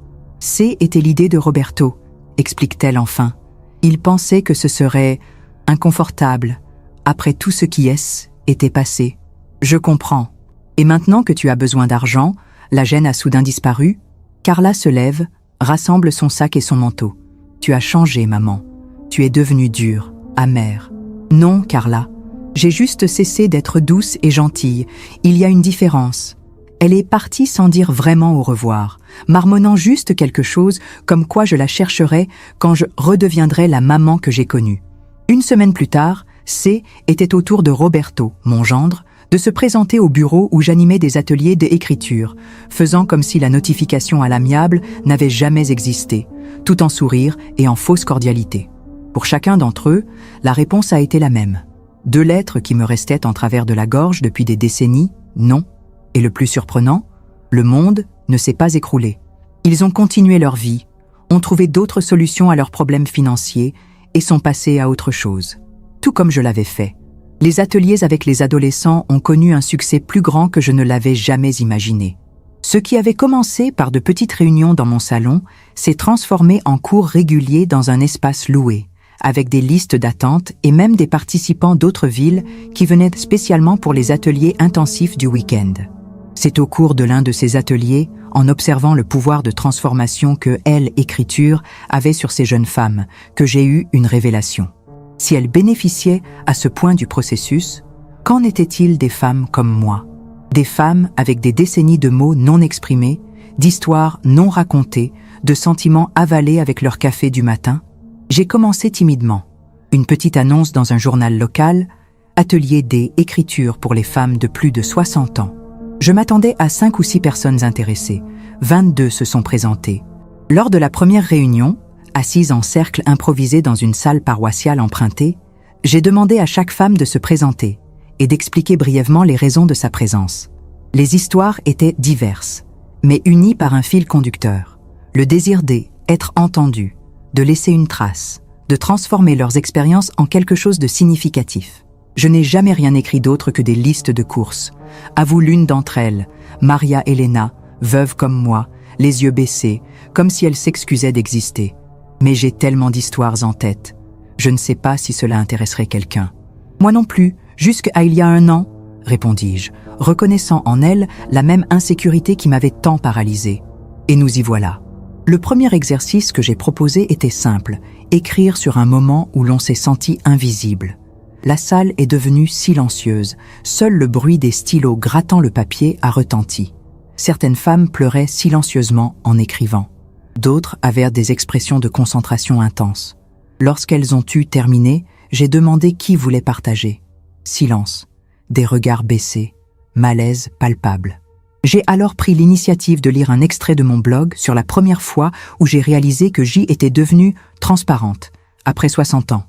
Était l'idée de Roberto, explique-t-elle enfin. Il pensait que ce serait inconfortable, après tout ce qui était passé. Je comprends. Et maintenant que tu as besoin d'argent, la gêne a soudain disparu. Carla se lève, rassemble son sac et son manteau. Tu as changé, maman. Tu es devenue dure, amère. Non, Carla. J'ai juste cessé d'être douce et gentille. Il y a une différence. Elle est partie sans dire vraiment au revoir, marmonnant juste quelque chose comme quoi je la chercherais quand je redeviendrai la maman que j'ai connue. Une semaine plus tard, était au tour de Roberto, mon gendre, de se présenter au bureau où j'animais des ateliers d'écriture, faisant comme si la notification à l'amiable n'avait jamais existé, tout en sourire et en fausse cordialité. Pour chacun d'entre eux, la réponse a été la même. 2 lettres qui me restaient en travers de la gorge depuis des décennies, Non. Et le plus surprenant, le monde ne s'est pas écroulé. Ils ont continué leur vie, ont trouvé d'autres solutions à leurs problèmes financiers et sont passés à autre chose. Tout comme je l'avais fait. Les ateliers avec les adolescents ont connu un succès plus grand que je ne l'avais jamais imaginé. Ce qui avait commencé par de petites réunions dans mon salon s'est transformé en cours réguliers dans un espace loué, avec des listes d'attente et même des participants d'autres villes qui venaient spécialement pour les ateliers intensifs du week-end. C'est au cours de l'un de ces ateliers, en observant le pouvoir de transformation que Elle, Écriture, avait sur ces jeunes femmes, que j'ai eu une révélation. Si elles bénéficiaient à ce point du processus, qu'en était-il des femmes comme moi? Des femmes avec des décennies de mots non exprimés, d'histoires non racontées, de sentiments avalés avec leur café du matin? J'ai commencé timidement. Une petite annonce dans un journal local, atelier d'écriture pour les femmes de plus de 60 ans. Je m'attendais à 5 ou 6 personnes intéressées. 22 se sont présentées. Lors de la première réunion, assise en cercle improvisé dans une salle paroissiale empruntée, j'ai demandé à chaque femme de se présenter et d'expliquer brièvement les raisons de sa présence. Les histoires étaient diverses, mais unies par un fil conducteur. Le désir d'être entendu, de laisser une trace, de transformer leurs expériences en quelque chose de significatif. Je n'ai jamais rien écrit d'autre que des listes de courses. Avoue l'une d'entre elles, Maria Elena, veuve comme moi, les yeux baissés, comme si elle s'excusait d'exister. Mais j'ai tellement d'histoires en tête. Je ne sais pas si cela intéresserait quelqu'un. Moi non plus, jusqu'à il y a 1 an, répondis-je, reconnaissant en elle la même insécurité qui m'avait tant paralysée. Et nous y voilà. Le premier exercice que j'ai proposé était simple, écrire sur un moment où l'on s'est senti invisible. La salle est devenue silencieuse, seul le bruit des stylos grattant le papier a retenti. Certaines femmes pleuraient silencieusement en écrivant. D'autres avaient des expressions de concentration intense. Lorsqu'elles ont eu terminé, j'ai demandé qui voulait partager. Silence, des regards baissés, malaise palpable. J'ai alors pris l'initiative de lire un extrait de mon blog sur la première fois où j'ai réalisé que J était devenue transparente, après 60 ans.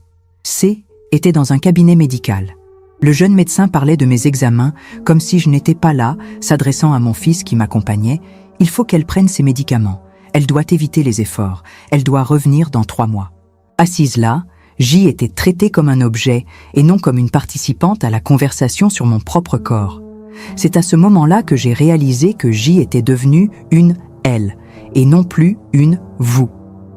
C était dans un cabinet médical. Le jeune médecin parlait de mes examens comme si je n'étais pas là, s'adressant à mon fils qui m'accompagnait. Il faut qu'elle prenne ses médicaments. Elle doit éviter les efforts. Elle doit revenir dans 3 mois. Assise là, J était traitée comme un objet et non comme une participante à la conversation sur mon propre corps. C'est à ce moment-là que j'ai réalisé que J était devenue une elle et non plus une vous.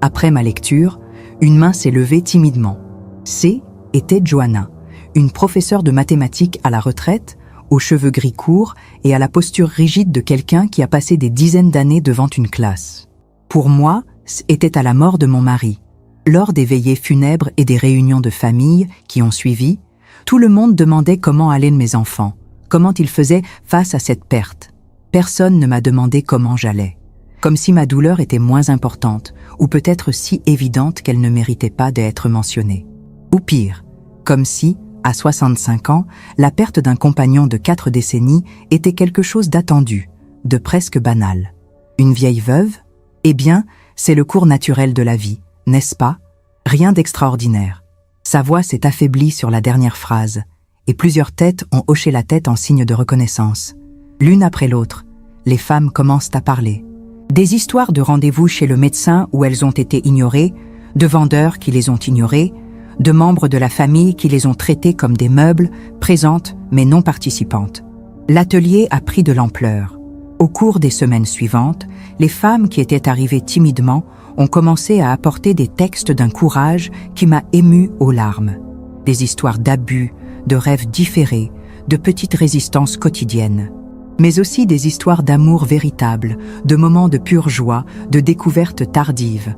Après ma lecture, une main s'est levée timidement. C était Johanna, une professeure de mathématiques à la retraite, aux cheveux gris courts et à la posture rigide de quelqu'un qui a passé des dizaines d'années devant une classe. Pour moi, c'était à la mort de mon mari. Lors des veillées funèbres et des réunions de famille qui ont suivi, tout le monde demandait comment allaient mes enfants, comment ils faisaient face à cette perte. Personne ne m'a demandé comment j'allais. Comme si ma douleur était moins importante, ou peut-être si évidente qu'elle ne méritait pas d'être mentionnée. Ou pire, comme si, à 65 ans, la perte d'un compagnon de 4 décennies était quelque chose d'attendu, de presque banal. Une vieille veuve? Eh bien, c'est le cours naturel de la vie, n'est-ce pas? Rien d'extraordinaire. Sa voix s'est affaiblie sur la dernière phrase, et plusieurs têtes ont hoché la tête en signe de reconnaissance. L'une après l'autre, les femmes commencent à parler. Des histoires de rendez-vous chez le médecin où elles ont été ignorées, de vendeurs qui les ont ignorées, de membres de la famille qui les ont traitées comme des meubles, présentes mais non participantes. L'atelier a pris de l'ampleur. Au cours des semaines suivantes, les femmes qui étaient arrivées timidement ont commencé à apporter des textes d'un courage qui m'a ému aux larmes. Des histoires d'abus, de rêves différés, de petites résistances quotidiennes. Mais aussi des histoires d'amour véritable, de moments de pure joie, de découvertes tardives.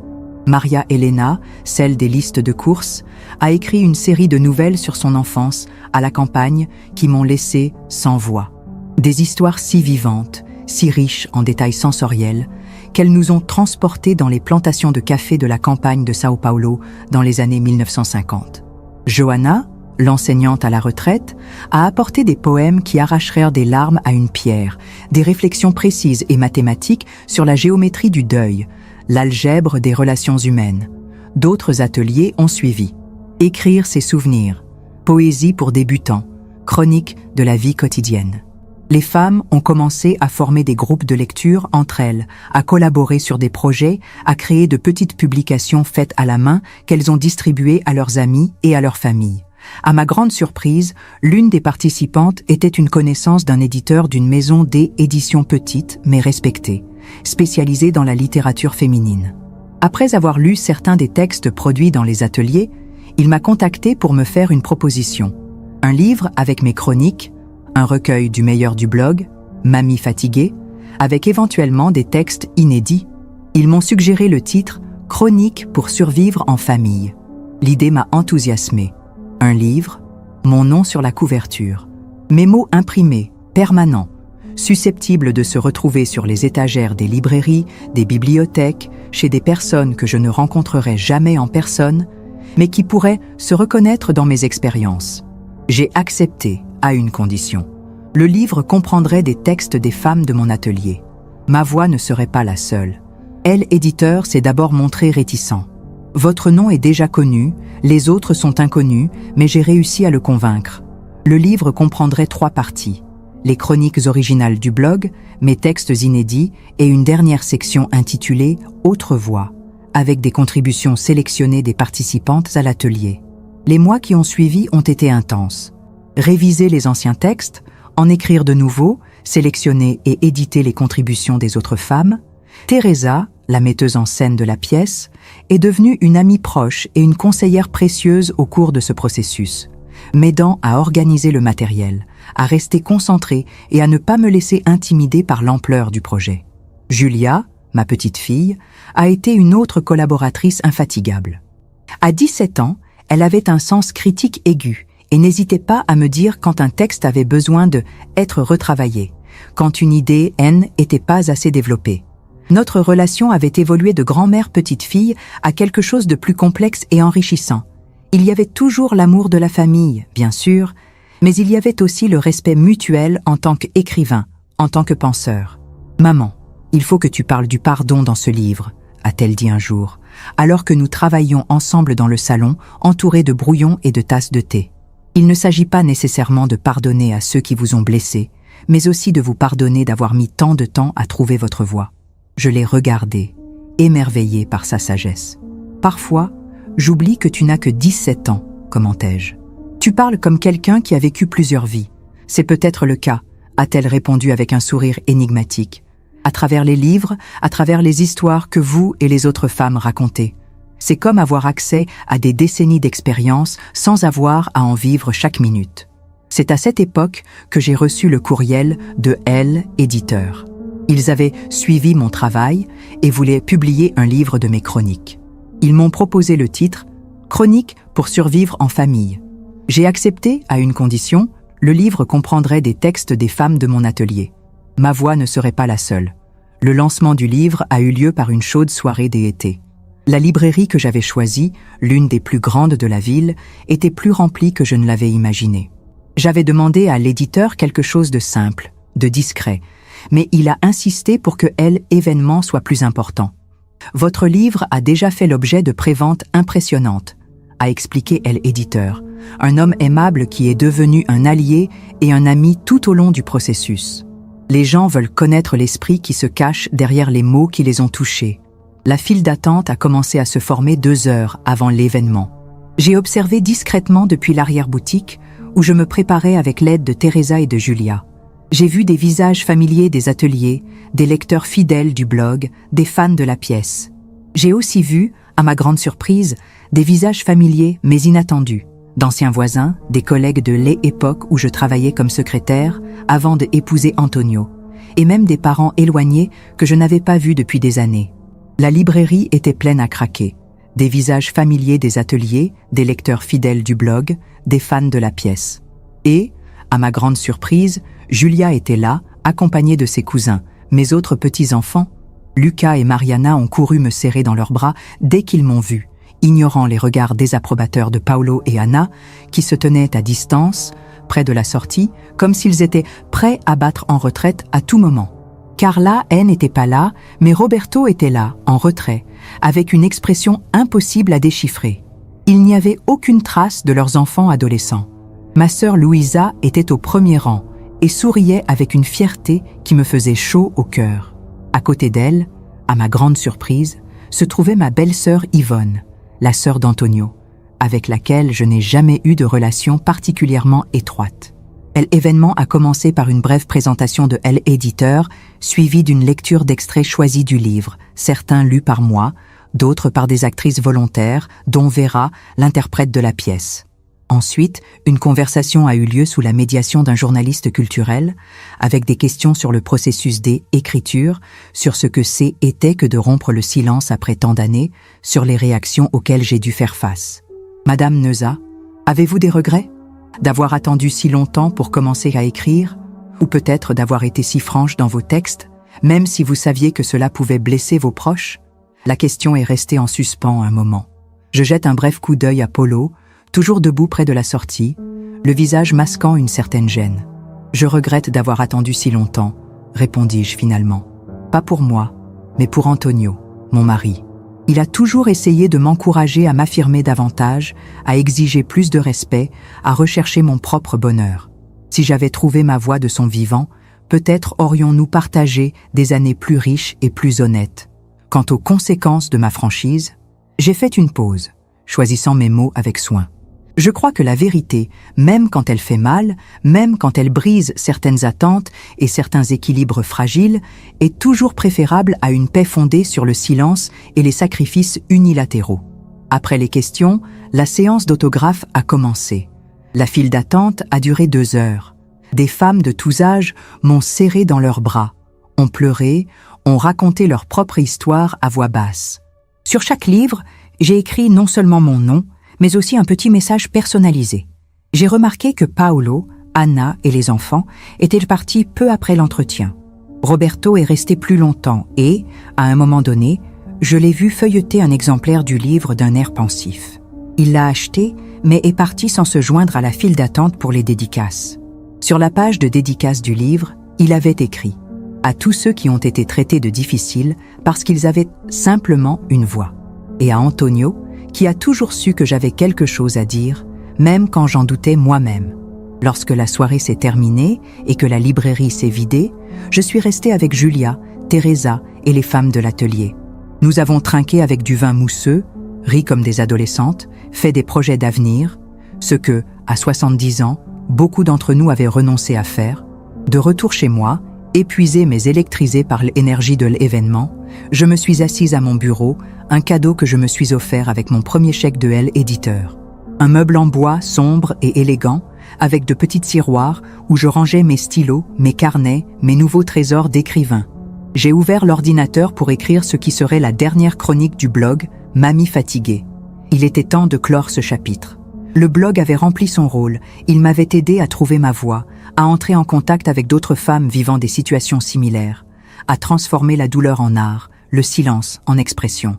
Maria Elena, celle des listes de courses, a écrit une série de nouvelles sur son enfance, à la campagne, qui m'ont laissé sans voix. Des histoires si vivantes, si riches en détails sensoriels, qu'elles nous ont transportés dans les plantations de café de la campagne de Sao Paulo dans les années 1950. Johanna, l'enseignante à la retraite, a apporté des poèmes qui arrachèrent des larmes à une pierre, des réflexions précises et mathématiques sur la géométrie du deuil, l'algèbre des relations humaines. D'autres ateliers ont suivi. Écrire ses souvenirs, poésie pour débutants, chronique de la vie quotidienne. Les femmes ont commencé à former des groupes de lecture entre elles, à collaborer sur des projets, à créer de petites publications faites à la main qu'elles ont distribuées à leurs amis et à leurs familles. À ma grande surprise, l'une des participantes était une connaissance d'un éditeur d'une maison d'édition petite mais respectée, spécialisée dans la littérature féminine. Après avoir lu certains des textes produits dans les ateliers, il m'a contacté pour me faire une proposition. Un livre avec mes chroniques, un recueil du meilleur du blog, Mamie fatiguée, avec éventuellement des textes inédits. Ils m'ont suggéré le titre « Chronique pour survivre en famille ». L'idée m'a enthousiasmée. Un livre, mon nom sur la couverture, mes mots imprimés, permanents, susceptibles de se retrouver sur les étagères des librairies, des bibliothèques, chez des personnes que je ne rencontrerai jamais en personne, mais qui pourraient se reconnaître dans mes expériences. J'ai accepté, à une condition. Le livre comprendrait des textes des femmes de mon atelier. Ma voix ne serait pas la seule. Elle, éditeur, s'est d'abord montré réticent. Votre nom est déjà connu, les autres sont inconnus, mais j'ai réussi à le convaincre. Le livre comprendrait 3 parties. Les chroniques originales du blog, mes textes inédits et une dernière section intitulée « Autre voix », avec des contributions sélectionnées des participantes à l'atelier. Les mois qui ont suivi ont été intenses. Réviser les anciens textes, en écrire de nouveaux, sélectionner et éditer les contributions des autres femmes. Teresa, la metteuse en scène de la pièce, est devenue une amie proche et une conseillère précieuse au cours de ce processus, m'aidant à organiser le matériel, à rester concentrée et à ne pas me laisser intimider par l'ampleur du projet. Julia, ma petite fille, a été une autre collaboratrice infatigable. À 17 ans, elle avait un sens critique aigu et n'hésitait pas à me dire quand un texte avait besoin de être retravaillé, quand une idée n'était pas assez développée. Notre relation avait évolué de grand-mère petite-fille à quelque chose de plus complexe et enrichissant. Il y avait toujours l'amour de la famille, bien sûr, mais il y avait aussi le respect mutuel en tant qu'écrivain, en tant que penseur. « Maman, il faut que tu parles du pardon dans ce livre », a-t-elle dit un jour, alors que nous travaillions ensemble dans le salon, entourés de brouillons et de tasses de thé. Il ne s'agit pas nécessairement de pardonner à ceux qui vous ont blessé, mais aussi de vous pardonner d'avoir mis tant de temps à trouver votre voie. Je l'ai regardé, émerveillé par sa sagesse. Parfois, j'oublie que tu n'as que 17 ans, commentai-je. Tu parles comme quelqu'un qui a vécu plusieurs vies. C'est peut-être le cas, a-t-elle répondu avec un sourire énigmatique. À travers les livres, à travers les histoires que vous et les autres femmes racontez. C'est comme avoir accès à des décennies d'expérience sans avoir à en vivre chaque minute. C'est à cette époque que j'ai reçu le courriel de Elle, éditeur. Ils avaient suivi mon travail et voulaient publier un livre de mes chroniques. Ils m'ont proposé le titre « Chronique pour survivre en famille ». J'ai accepté à une condition, le livre comprendrait des textes des femmes de mon atelier. Ma voix ne serait pas la seule. Le lancement du livre a eu lieu par une chaude soirée d'été. La librairie que j'avais choisie, l'une des plus grandes de la ville, était plus remplie que je ne l'avais imaginé. J'avais demandé à l'éditeur quelque chose de simple, de discret, mais il a insisté pour que l'événement soit plus important. Votre livre a déjà fait l'objet de préventes impressionnantes, a expliqué l'éditeur, un homme aimable qui est devenu un allié et un ami tout au long du processus. Les gens veulent connaître l'esprit qui se cache derrière les mots qui les ont touchés. La file d'attente a commencé à se former 2 heures avant l'événement. J'ai observé discrètement depuis l'arrière-boutique où je me préparais avec l'aide de Teresa et de Julia. J'ai vu des visages familiers des ateliers, des lecteurs fidèles du blog, des fans de la pièce. J'ai aussi vu, à ma grande surprise, des visages familiers mais inattendus, d'anciens voisins, des collègues de l'époque où je travaillais comme secrétaire avant d'épouser Antonio, et même des parents éloignés que je n'avais pas vus depuis des années. La librairie était pleine à craquer, des visages familiers des ateliers, des lecteurs fidèles du blog, des fans de la pièce. Et, à ma grande surprise, Julia était là, accompagnée de ses cousins, mes autres petits-enfants. Lucas et Mariana ont couru me serrer dans leurs bras dès qu'ils m'ont vu, ignorant les regards désapprobateurs de Paolo et Anna, qui se tenaient à distance, près de la sortie, comme s'ils étaient prêts à battre en retraite à tout moment. Carla, elle, n'était pas là, mais Roberto était là, en retrait, avec une expression impossible à déchiffrer. Il n'y avait aucune trace de leurs enfants adolescents. Ma sœur Louisa était au premier rang, et souriait avec une fierté qui me faisait chaud au cœur. À côté d'elle, à ma grande surprise, se trouvait ma belle-sœur Yvonne, la sœur d'Antonio, avec laquelle je n'ai jamais eu de relation particulièrement étroite. L'événement a commencé par une brève présentation de l'éditeur, suivie d'une lecture d'extraits choisis du livre, certains lus par moi, d'autres par des actrices volontaires, dont Vera, l'interprète de la pièce. Ensuite, une conversation a eu lieu sous la médiation d'un journaliste culturel, avec des questions sur le processus d'écriture, sur ce que était que de rompre le silence après tant d'années, sur les réactions auxquelles j'ai dû faire face. Madame Neuza, avez-vous des regrets ? D'avoir attendu si longtemps pour commencer à écrire, ou peut-être d'avoir été si franche dans vos textes, même si vous saviez que cela pouvait blesser vos proches ? La question est restée en suspens un moment. Je jette un bref coup d'œil à Polo, toujours debout près de la sortie, le visage masquant une certaine gêne. « Je regrette d'avoir attendu si longtemps », répondis-je finalement. Pas pour moi, mais pour Antonio, mon mari. Il a toujours essayé de m'encourager à m'affirmer davantage, à exiger plus de respect, à rechercher mon propre bonheur. Si j'avais trouvé ma voie de son vivant, peut-être aurions-nous partagé des années plus riches et plus honnêtes. Quant aux conséquences de ma franchise, j'ai fait une pause, choisissant mes mots avec soin. Je crois que la vérité, même quand elle fait mal, même quand elle brise certaines attentes et certains équilibres fragiles, est toujours préférable à une paix fondée sur le silence et les sacrifices unilatéraux. Après les questions, la séance d'autographe a commencé. La file d'attente a duré 2 heures. Des femmes de tous âges m'ont serré dans leurs bras, ont pleuré, ont raconté leur propre histoire à voix basse. Sur chaque livre, j'ai écrit non seulement mon nom, mais aussi un petit message personnalisé. J'ai remarqué que Paolo, Anna et les enfants étaient partis peu après l'entretien. Roberto est resté plus longtemps et, à un moment donné, je l'ai vu feuilleter un exemplaire du livre d'un air pensif. Il l'a acheté, mais est parti sans se joindre à la file d'attente pour les dédicaces. Sur la page de dédicace du livre, il avait écrit « À tous ceux qui ont été traités de difficiles parce qu'ils avaient simplement une voix. » Et à Antonio, qui a toujours su que j'avais quelque chose à dire, même quand j'en doutais moi-même. Lorsque la soirée s'est terminée et que la librairie s'est vidée, je suis restée avec Julia, Teresa et les femmes de l'atelier. Nous avons trinqué avec du vin mousseux, ri comme des adolescentes, fait des projets d'avenir, ce que, à 70 ans, beaucoup d'entre nous avaient renoncé à faire. De retour chez moi, épuisée mais électrisée par l'énergie de l'événement, je me suis assise à mon bureau, un cadeau que je me suis offert avec mon premier chèque de l'éditeur. Un meuble en bois sombre et élégant, avec de petits tiroirs où je rangeais mes stylos, mes carnets, mes nouveaux trésors d'écrivain. J'ai ouvert l'ordinateur pour écrire ce qui serait la dernière chronique du blog « Mamie fatiguée ». Il était temps de clore ce chapitre. Le blog avait rempli son rôle, il m'avait aidé à trouver ma voie, à entrer en contact avec d'autres femmes vivant des situations similaires, à transformer la douleur en art, le silence en expression.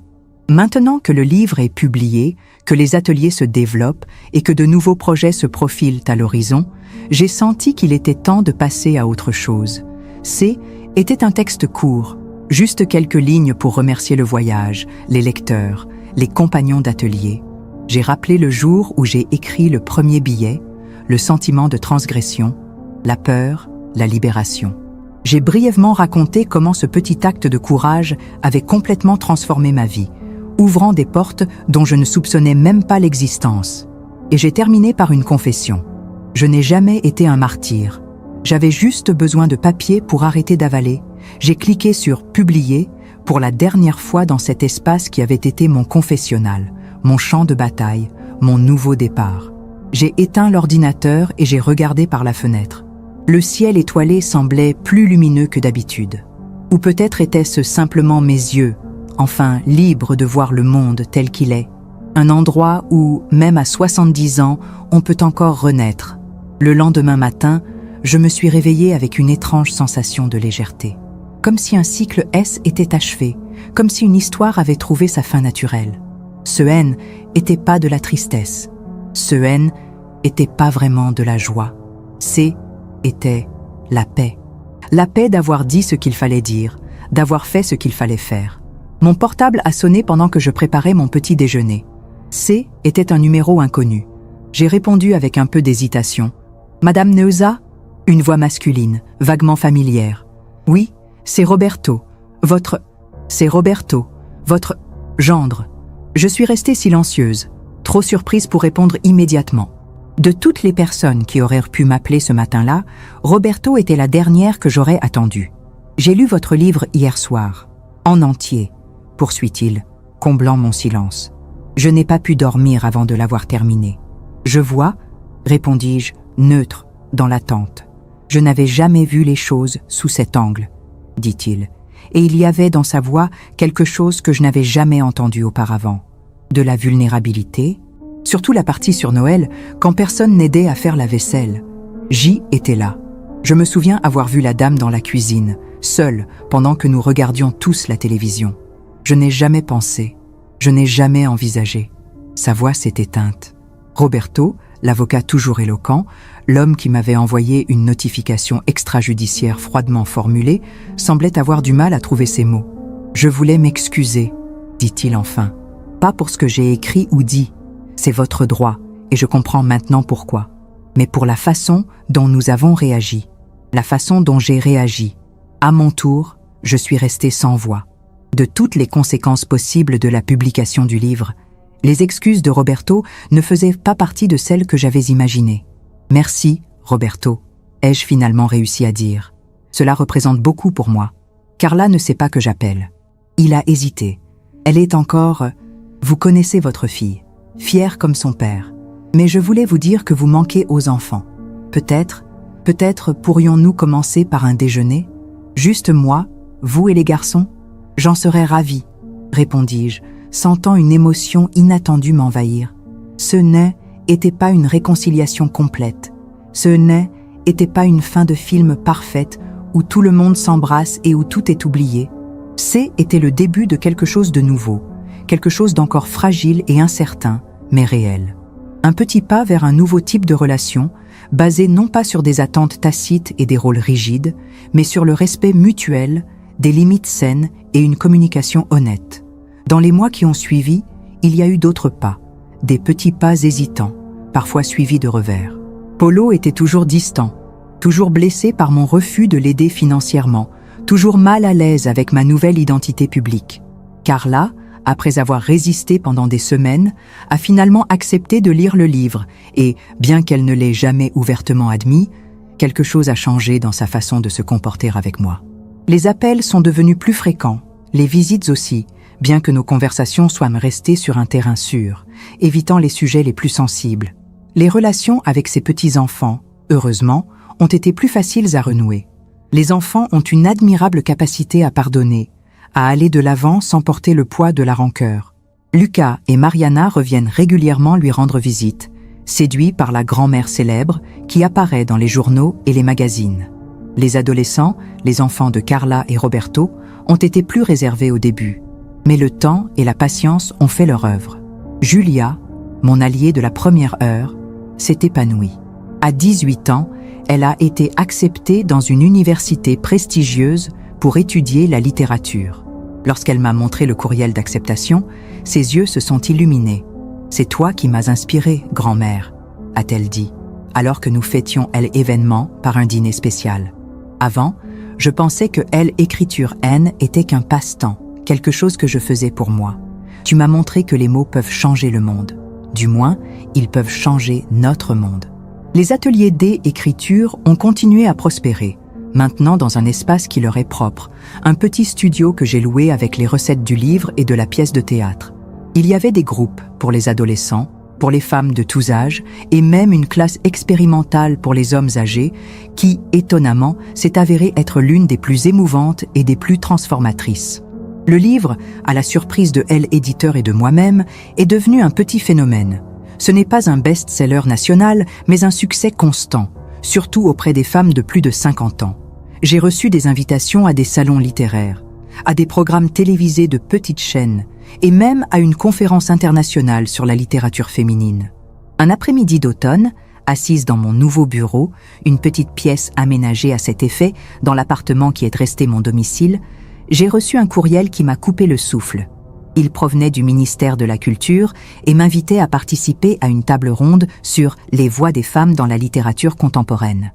Maintenant que le livre est publié, que les ateliers se développent et que de nouveaux projets se profilent à l'horizon, j'ai senti qu'il était temps de passer à autre chose. Était un texte court, juste quelques lignes pour remercier le voyage, les lecteurs, les compagnons d'atelier. J'ai rappelé le jour où j'ai écrit le premier billet, le sentiment de transgression, la peur, la libération. J'ai brièvement raconté comment ce petit acte de courage avait complètement transformé ma vie, ouvrant des portes dont je ne soupçonnais même pas l'existence. Et j'ai terminé par une confession. Je n'ai jamais été un martyr. J'avais juste besoin de papier pour arrêter d'avaler. J'ai cliqué sur « Publier » pour la dernière fois dans cet espace qui avait été mon confessionnal, mon champ de bataille, mon nouveau départ. J'ai éteint l'ordinateur et j'ai regardé par la fenêtre. Le ciel étoilé semblait plus lumineux que d'habitude. Ou peut-être étaient-ce simplement mes yeux, enfin libres de voir le monde tel qu'il est. Un endroit où, même à 70 ans, on peut encore renaître. Le lendemain matin, je me suis réveillée avec une étrange sensation de légèreté. Comme si un cycle S était achevé, comme si une histoire avait trouvé sa fin naturelle. Ce N n'était pas de la tristesse. Ce N n'était pas vraiment de la joie. Était la paix. La paix d'avoir dit ce qu'il fallait dire, d'avoir fait ce qu'il fallait faire. Mon portable a sonné pendant que je préparais mon petit déjeuner. Était un numéro inconnu. J'ai répondu avec un peu d'hésitation. « Madame Neuza ?» Une voix masculine, vaguement familière. « Oui, c'est Roberto, votre... C'est Roberto, votre... gendre. » Je suis restée silencieuse, trop surprise pour répondre immédiatement. De toutes les personnes qui auraient pu m'appeler ce matin-là, Roberto était la dernière que j'aurais attendue. « J'ai lu votre livre hier soir, en entier, » poursuit-il, comblant mon silence. « Je n'ai pas pu dormir avant de l'avoir terminé. »« Je vois, » répondis-je, neutre, dans l'attente. « Je n'avais jamais vu les choses sous cet angle, » dit-il, et il y avait dans sa voix quelque chose que je n'avais jamais entendu auparavant. De la vulnérabilité, surtout la partie sur Noël, quand personne n'aidait à faire la vaisselle. J'y étais là. Je me souviens avoir vu la dame dans la cuisine, seule, pendant que nous regardions tous la télévision. Je n'ai jamais pensé, je n'ai jamais envisagé. Sa voix s'est éteinte. Roberto, l'avocat toujours éloquent, l'homme qui m'avait envoyé une notification extrajudiciaire froidement formulée, semblait avoir du mal à trouver ses mots. « Je voulais m'excuser, » dit-il enfin. « Pas pour ce que j'ai écrit ou dit. C'est votre droit, et je comprends maintenant pourquoi. Mais pour la façon dont nous avons réagi, la façon dont j'ai réagi. À mon tour, je suis restée sans voix. De toutes les conséquences possibles de la publication du livre, les excuses de Roberto ne faisaient pas partie de celles que j'avais imaginées. « Merci, Roberto », ai-je finalement réussi à dire. Cela représente beaucoup pour moi. Carla ne sait pas que j'appelle. Il a hésité. Elle est encore... Vous connaissez votre fille, fière comme son père. Mais je voulais vous dire que vous manquez aux enfants. Peut-être pourrions-nous commencer par un déjeuner? Juste moi, vous et les garçons? J'en serais ravie, répondis-je, sentant une émotion inattendue m'envahir. Ce n'était pas une réconciliation complète. Ce n'était pas une fin de film parfaite où tout le monde s'embrasse et où tout est oublié. C'était le début de quelque chose de nouveau, quelque chose d'encore fragile et incertain, mais réel. Un petit pas vers un nouveau type de relation, basé non pas sur des attentes tacites et des rôles rigides, mais sur le respect mutuel, des limites saines et une communication honnête. Dans les mois qui ont suivi, il y a eu d'autres pas, des petits pas hésitants, parfois suivis de revers. Polo était toujours distant, toujours blessé par mon refus de l'aider financièrement, toujours mal à l'aise avec ma nouvelle identité publique. Carla, après avoir résisté pendant des semaines, a finalement accepté de lire le livre et, bien qu'elle ne l'ait jamais ouvertement admis, quelque chose a changé dans sa façon de se comporter avec moi. Les appels sont devenus plus fréquents, les visites aussi, bien que nos conversations soient restées sur un terrain sûr, évitant les sujets les plus sensibles. Les relations avec ses petits-enfants, heureusement, ont été plus faciles à renouer. Les enfants ont une admirable capacité à pardonner, à aller de l'avant sans porter le poids de la rancœur. Lucas et Mariana reviennent régulièrement lui rendre visite, séduits par la grand-mère célèbre qui apparaît dans les journaux et les magazines. Les adolescents, les enfants de Carla et Roberto, ont été plus réservés au début. Mais le temps et la patience ont fait leur œuvre. Julia, mon alliée de la première heure, s'est épanouie. À 18 ans, elle a été acceptée dans une université prestigieuse pour étudier la littérature. Lorsqu'elle m'a montré le courriel d'acceptation, ses yeux se sont illuminés. « C'est toi qui m'as inspirée, grand-mère », a-t-elle dit, alors que nous fêtions l'événement par un dîner spécial. Avant, je pensais que l'écriture N était qu'un passe-temps, quelque chose que je faisais pour moi. Tu m'as montré que les mots peuvent changer le monde. Du moins, ils peuvent changer notre monde. Les ateliers d'écriture ont continué à prospérer, maintenant dans un espace qui leur est propre, un petit studio que j'ai loué avec les recettes du livre et de la pièce de théâtre. Il y avait des groupes pour les adolescents, pour les femmes de tous âges, et même une classe expérimentale pour les hommes âgés, qui, étonnamment, s'est avérée être l'une des plus émouvantes et des plus transformatrices. Le livre, à la surprise de l'éditeur et de moi-même, est devenu un petit phénomène. Ce n'est pas un best-seller national, mais un succès constant, surtout auprès des femmes de plus de 50 ans. J'ai reçu des invitations à des salons littéraires, à des programmes télévisés de petites chaînes, et même à une conférence internationale sur la littérature féminine. Un après-midi d'automne, assise dans mon nouveau bureau, une petite pièce aménagée à cet effet, dans l'appartement qui est resté mon domicile, j'ai reçu un courriel qui m'a coupé le souffle. Il provenait du ministère de la Culture et m'invitait à participer à une table ronde sur les voix des femmes dans la littérature contemporaine.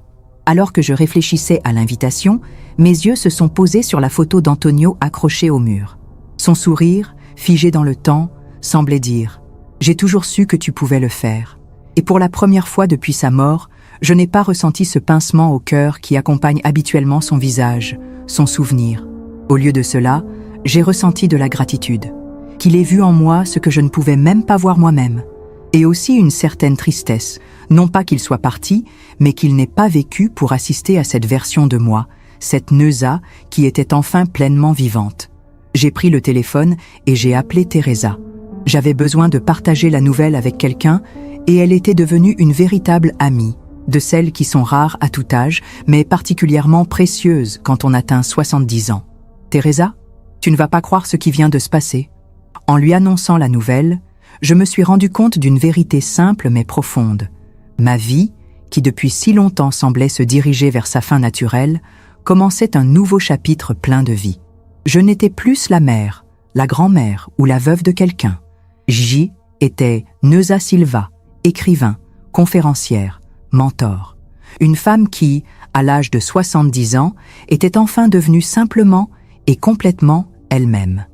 Alors que je réfléchissais à l'invitation, mes yeux se sont posés sur la photo d'Antonio accrochée au mur. Son sourire, figé dans le temps, semblait dire « J'ai toujours su que tu pouvais le faire ». Et pour la première fois depuis sa mort, je n'ai pas ressenti ce pincement au cœur qui accompagne habituellement son visage, son souvenir. Au lieu de cela, j'ai ressenti de la gratitude. Qu'il ait vu en moi ce que je ne pouvais même pas voir moi-même. Et aussi une certaine tristesse, non pas qu'il soit parti, mais qu'il n'ait pas vécu pour assister à cette version de moi, cette Neuza qui était enfin pleinement vivante. J'ai pris le téléphone et j'ai appelé Teresa. J'avais besoin de partager la nouvelle avec quelqu'un et elle était devenue une véritable amie, de celles qui sont rares à tout âge, mais particulièrement précieuses quand on atteint 70 ans. « Teresa, tu ne vas pas croire ce qui vient de se passer. » En lui annonçant la nouvelle, je me suis rendu compte d'une vérité simple mais profonde. Ma vie, qui depuis si longtemps semblait se diriger vers sa fin naturelle, commençait un nouveau chapitre plein de vie. Je n'étais plus la mère, la grand-mère ou la veuve de quelqu'un. J'y était Neuza Silva, écrivain, conférencière, mentor. Une femme qui, à l'âge de 70 ans, était enfin devenue simplement et complètement elle-même.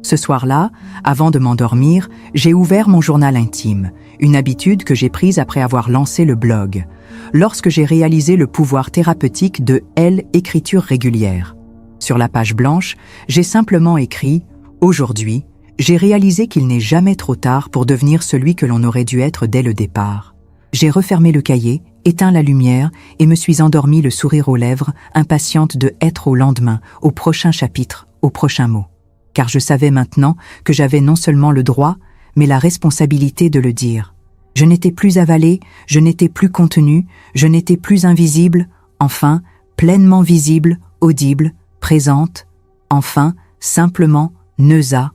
Ce soir-là, avant de m'endormir, j'ai ouvert mon journal intime, une habitude que j'ai prise après avoir lancé le blog, lorsque j'ai réalisé le pouvoir thérapeutique de l'écriture régulière. Sur la page blanche, j'ai simplement écrit « Aujourd'hui, j'ai réalisé qu'il n'est jamais trop tard pour devenir celui que l'on aurait dû être dès le départ. » J'ai refermé le cahier, éteint la lumière et me suis endormie le sourire aux lèvres, impatiente de être au lendemain, au prochain chapitre, au prochain mot. Car je savais maintenant que j'avais non seulement le droit, mais la responsabilité de le dire. Je n'étais plus avalée, je n'étais plus contenue, je n'étais plus invisible, enfin, pleinement visible, audible, présente, enfin, simplement, Neuza,